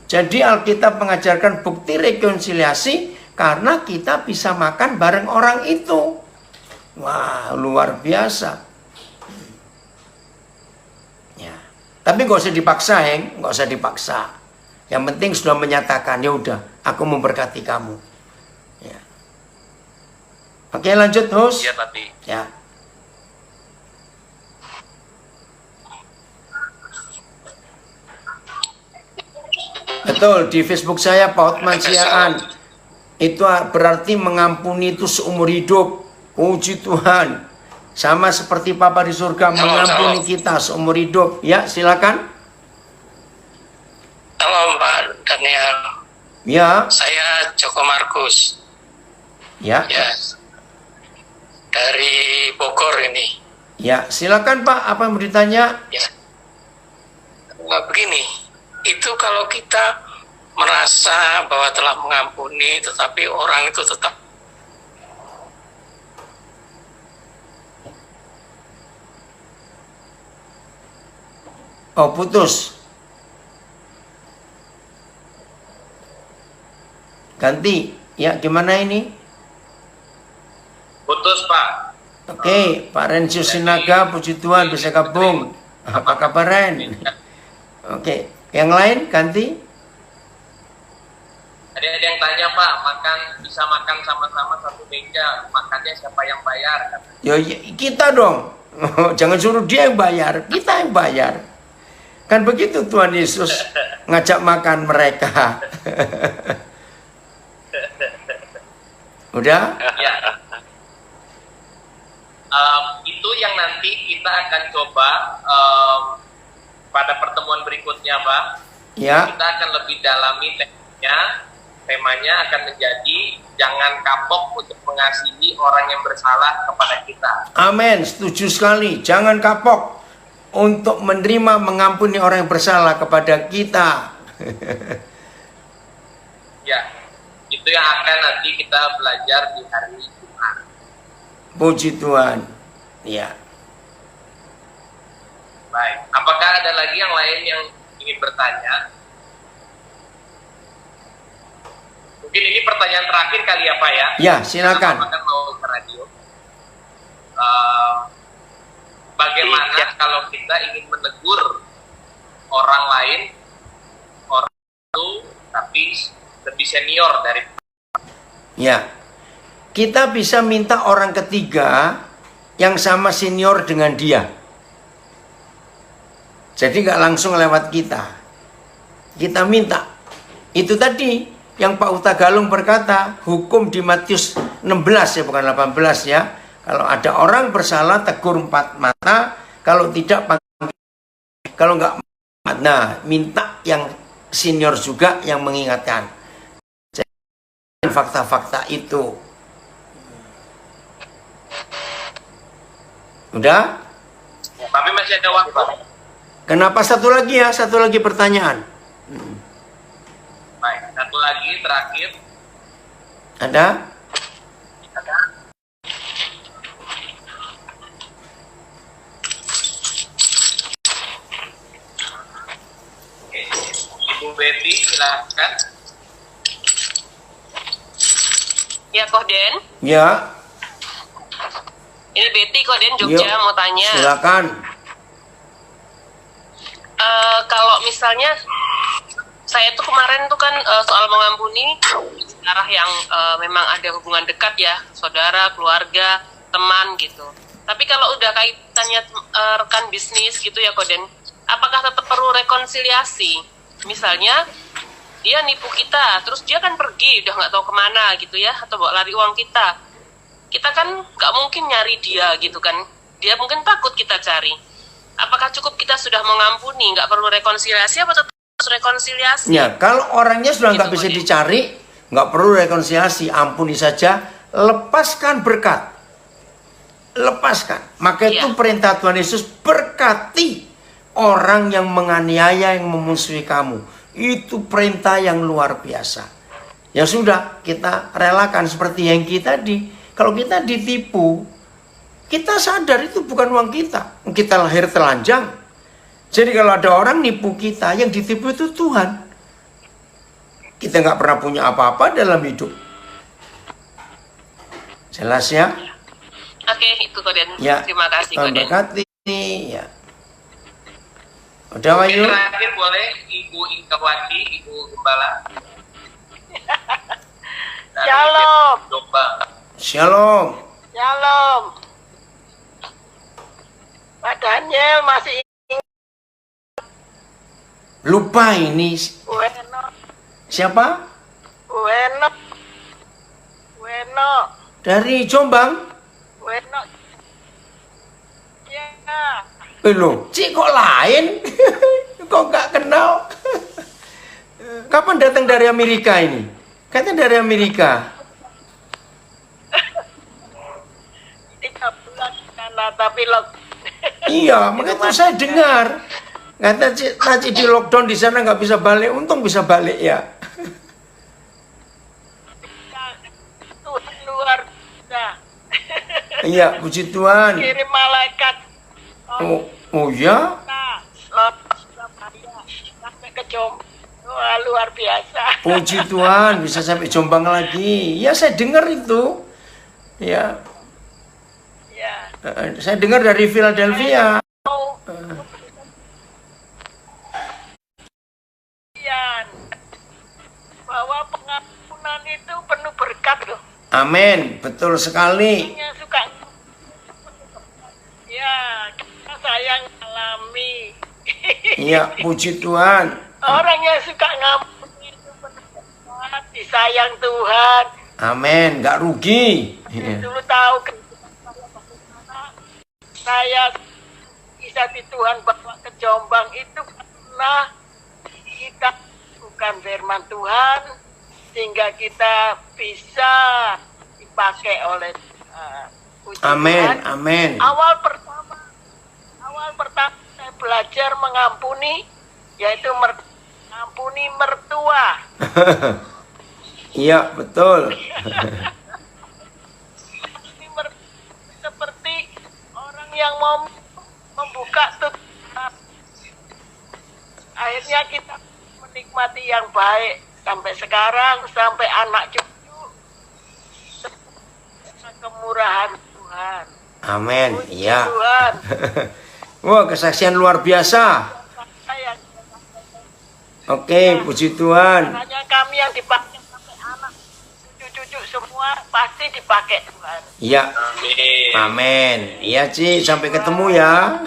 Jadi Alkitab mengajarkan bukti rekonsiliasi karena kita bisa makan bareng orang itu. Wah, luar biasa. Ya. Tapi nggak usah dipaksa, nggak usah dipaksa. Yang penting sudah menyatakan, ya udah, aku memberkati kamu. Ya. Oke, lanjut, host. Iya, Papi. Ya. Betul, di Facebook saya Pak Hotman Siaan. Itu berarti mengampuni itu seumur hidup. Puji Tuhan. Sama seperti Papa di surga mengampuni kita seumur hidup. Ya, silakan. Halo Pak Daniel. Ya. Saya Joko Markus. Ya. Ya. Dari Bogor ini. Ya, silakan Pak. Apa yang mau ditanya? Ya. Begini, itu kalau kita merasa bahwa telah mengampuni, tetapi orang itu tetap putus. Ganti. Ya, gimana ini? Putus, Pak. Oke, Pak Rensio Sinaga, puji Tuhan bisa gabung. Apa kabar Ren? Oke, yang lain ganti. Ada yang tanya, Pak, bisa makan sama-sama satu meja, makannya siapa yang bayar? Yo, kita dong. Jangan suruh dia yang bayar, kita yang bayar. Kan begitu Tuhan Yesus ngajak makan mereka. Udah? Ya. Itu yang nanti kita akan coba pada pertemuan berikutnya, Pak. Ya. Kita akan lebih dalami temanya. Temanya akan menjadi jangan kapok untuk mengasihi orang yang bersalah kepada kita. Amin, setuju sekali. Jangan kapok untuk menerima mengampuni orang yang bersalah kepada kita. Ya, itu yang akan nanti kita belajar di hari Jumat. Puji Tuhan. Ya. Baik, apakah ada lagi yang lain yang ingin bertanya? Mungkin ini pertanyaan terakhir kali ya Pak ya? Ya, silakan. Apakah mau ke radio? Bagaimana kalau kita ingin menegur orang lain, orang itu tapi lebih senior dari? Ya. Kita bisa minta orang ketiga yang sama senior dengan dia. Jadi nggak langsung lewat kita. Kita minta. Itu tadi yang Pak Uta Galung berkata, hukum di Matius 16 ya, bukan 18 ya. Kalau ada orang bersalah tegur 4 mata, kalau tidak kalau nggak, nah minta yang senior juga yang mengingatkan. Jadi fakta-fakta itu. Udah? Tapi masih ada waktu. Kenapa satu lagi ya? Satu lagi pertanyaan. Baik, satu lagi terakhir. Ada? Oke. Ibu Betty, silakan. Ya, Kohden. Ya. Ini Betty, Kohden Jogja, Yuk, mau tanya. silakan. Kalau misalnya saya tuh kemarin tuh kan soal mengampuni arah yang memang ada hubungan dekat ya, saudara, keluarga, teman gitu. Tapi kalau udah kaitannya rekan bisnis gitu ya Kohden, apakah tetap perlu rekonsiliasi? Misalnya dia nipu kita, terus dia kan pergi, udah nggak tahu kemana gitu ya, atau bawa lari uang kita. Kita kan nggak mungkin nyari dia gitu kan, dia mungkin takut kita cari. Apakah cukup kita sudah mengampuni, nggak perlu rekonsiliasi, apa tetap harus rekonsiliasi? Ya, kalau orangnya sudah nggak Gitu, bisa Kohden. dicari, nggak perlu rekonsiliasi, ampuni saja, lepaskan berkat. lepaskan. Maka itu Iya. perintah Tuhan Yesus, berkati orang yang menganiaya, yang memusuhi kamu. Itu perintah yang luar biasa. Ya sudah, kita relakan seperti yang kita kalau kita ditipu, kita sadar itu bukan uang kita. Kita lahir telanjang. Jadi kalau ada orang nipu kita, yang ditipu itu Tuhan. Kita nggak pernah punya apa-apa dalam hidup. Jelas ya? Oke, itu Koden. Ya. Terima kasih Tuhan Koden. berkati. Ya. Udah Wahyu? Terakhir boleh Ibu Inkawati, Ibu Gembala. Dari Shalom. Jombang. Shalom. Shalom. Pak Daniel masih Lupa ini Bueno. siapa? Bueno. Bueno. Dari Jombang. Bueno. Ya. Loh, Cik kok lain? Kok nggak kenal? Kapan datang dari Amerika ini? Katanya dari Amerika. 3 bulan karena tapi Iya, makanya itu saya dengar. Kata Cik di lockdown di sana nggak bisa balik. Untung bisa balik ya. Tuhan luar biasa. Iya, puji Tuhan. Kirim malaikat. Oh ya? Nah, Surabaya sampai ke Jombang. Wah, luar biasa. Puji Tuhan, bisa sampai Jombang lagi. Ya, saya dengar itu. Ya, Ya. saya dengar dari Philadelphia. Mau bahwa pengampunan itu penuh berkat loh. Amin, betul sekali. Yang suka ya, karena saya ngalami. Iya, puji Tuhan. Orang yang suka ngampuni itu penuh berkat, disayang Tuhan. Amin, nggak rugi. Iya. Dulu tahu bagaimana saya kisah di Tuhan bawa ke Jombang itu karena kita bukan firman Tuhan sehingga kita bisa dipakai oleh puji Amin, Tuhan. amin. Awal pertama saya belajar mengampuni yaitu mengampuni mertua. Iya, betul. Seperti orang yang mau membuka tutup. Akhirnya kita menikmati yang baik sampai sekarang, sampai anak cucu. Kemurahan Tuhan. Amin, Puji iya. Tuhan. Wah, kesaksian luar biasa. Saya, Oke, puji Tuhan. hanya kami yang dipakai sampai anak cucu-cucu semua pasti dipakai Tuhan. Iya, Amin. amin. Iya, Ci, sampai ketemu ya.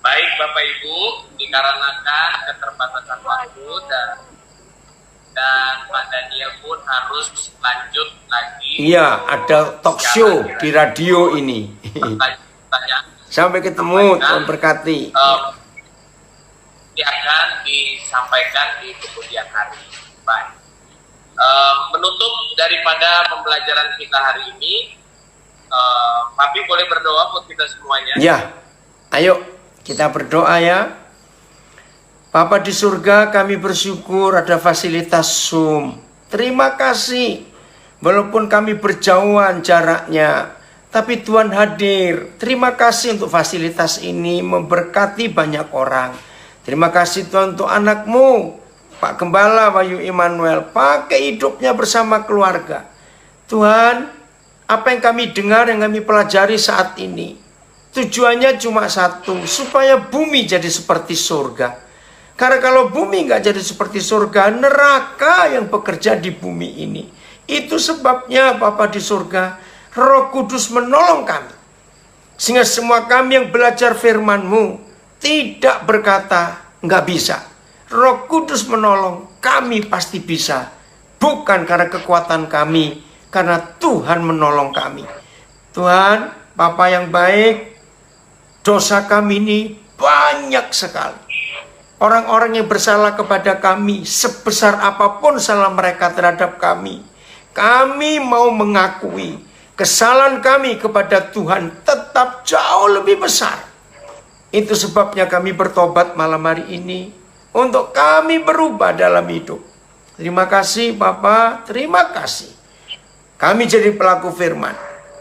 Baik Bapak Ibu, dikarenakan keterbatasan waktu dan Pak Daniel pun harus lanjut lagi. Iya, ada talk show di radio ini. Pertanyaan Sampai ketemu, Tuhan berkati. akan disampaikan di kemudian hari. Baik. Menutup daripada pembelajaran kita hari ini, Papi boleh berdoa buat kita semuanya. Ya, ayo kita berdoa ya. Bapa di surga, kami bersyukur ada fasilitas Zoom. Terima kasih. Walaupun kami berjauhan jaraknya, tapi Tuhan hadir. Terima kasih untuk fasilitas ini memberkati banyak orang. Terima kasih Tuhan untuk anakmu, Pak Gembala Wahyu Immanuel. Pakai hidupnya bersama keluarga. Tuhan, apa yang kami dengar, yang kami pelajari saat ini, tujuannya cuma satu, supaya bumi jadi seperti surga. Karena kalau bumi nggak jadi seperti surga, neraka yang bekerja di bumi ini. Itu sebabnya Bapa di surga, Roh Kudus menolong kami. Sehingga semua kami yang belajar firman-Mu tidak berkata nggak bisa. Roh Kudus menolong, kami pasti bisa. Bukan karena kekuatan kami, karena Tuhan menolong kami. Tuhan, Bapa yang baik, dosa kami ini banyak sekali. Orang-orang yang bersalah kepada kami, sebesar apapun salah mereka terhadap kami mau mengakui, kesalahan kami kepada Tuhan tetap jauh lebih besar. Itu sebabnya kami bertobat malam hari ini, untuk kami berubah dalam hidup. Terima kasih Bapa, terima kasih. Kami jadi pelaku firman.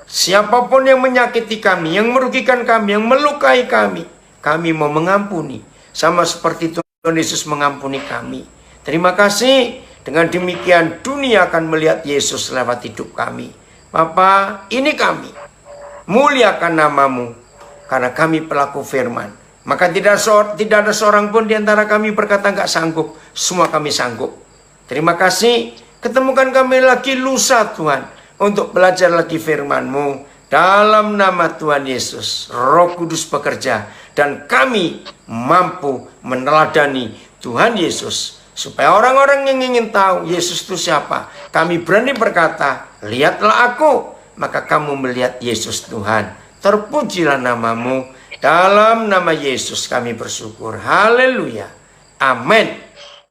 Siapapun yang menyakiti kami, yang merugikan kami, yang melukai kami mau mengampuni. Sama seperti Tuhan Yesus mengampuni kami. Terima kasih. Dengan demikian dunia akan melihat Yesus lewat hidup kami. Bapa, ini kami. Muliakan namamu. Karena kami pelaku firman. Maka tidak ada seorang pun di antara kami berkata nggak sanggup. Semua kami sanggup. Terima kasih. Ketemukan kami lagi lusa Tuhan. Untuk belajar lagi firman-Mu. Dalam nama Tuhan Yesus. Roh Kudus bekerja. Dan kami mampu meneladani Tuhan Yesus. Supaya orang-orang yang ingin tahu Yesus itu siapa, kami berani berkata, lihatlah aku, maka kamu melihat Yesus Tuhan. Terpujilah namamu. Dalam nama Yesus kami bersyukur. Haleluya. Amin.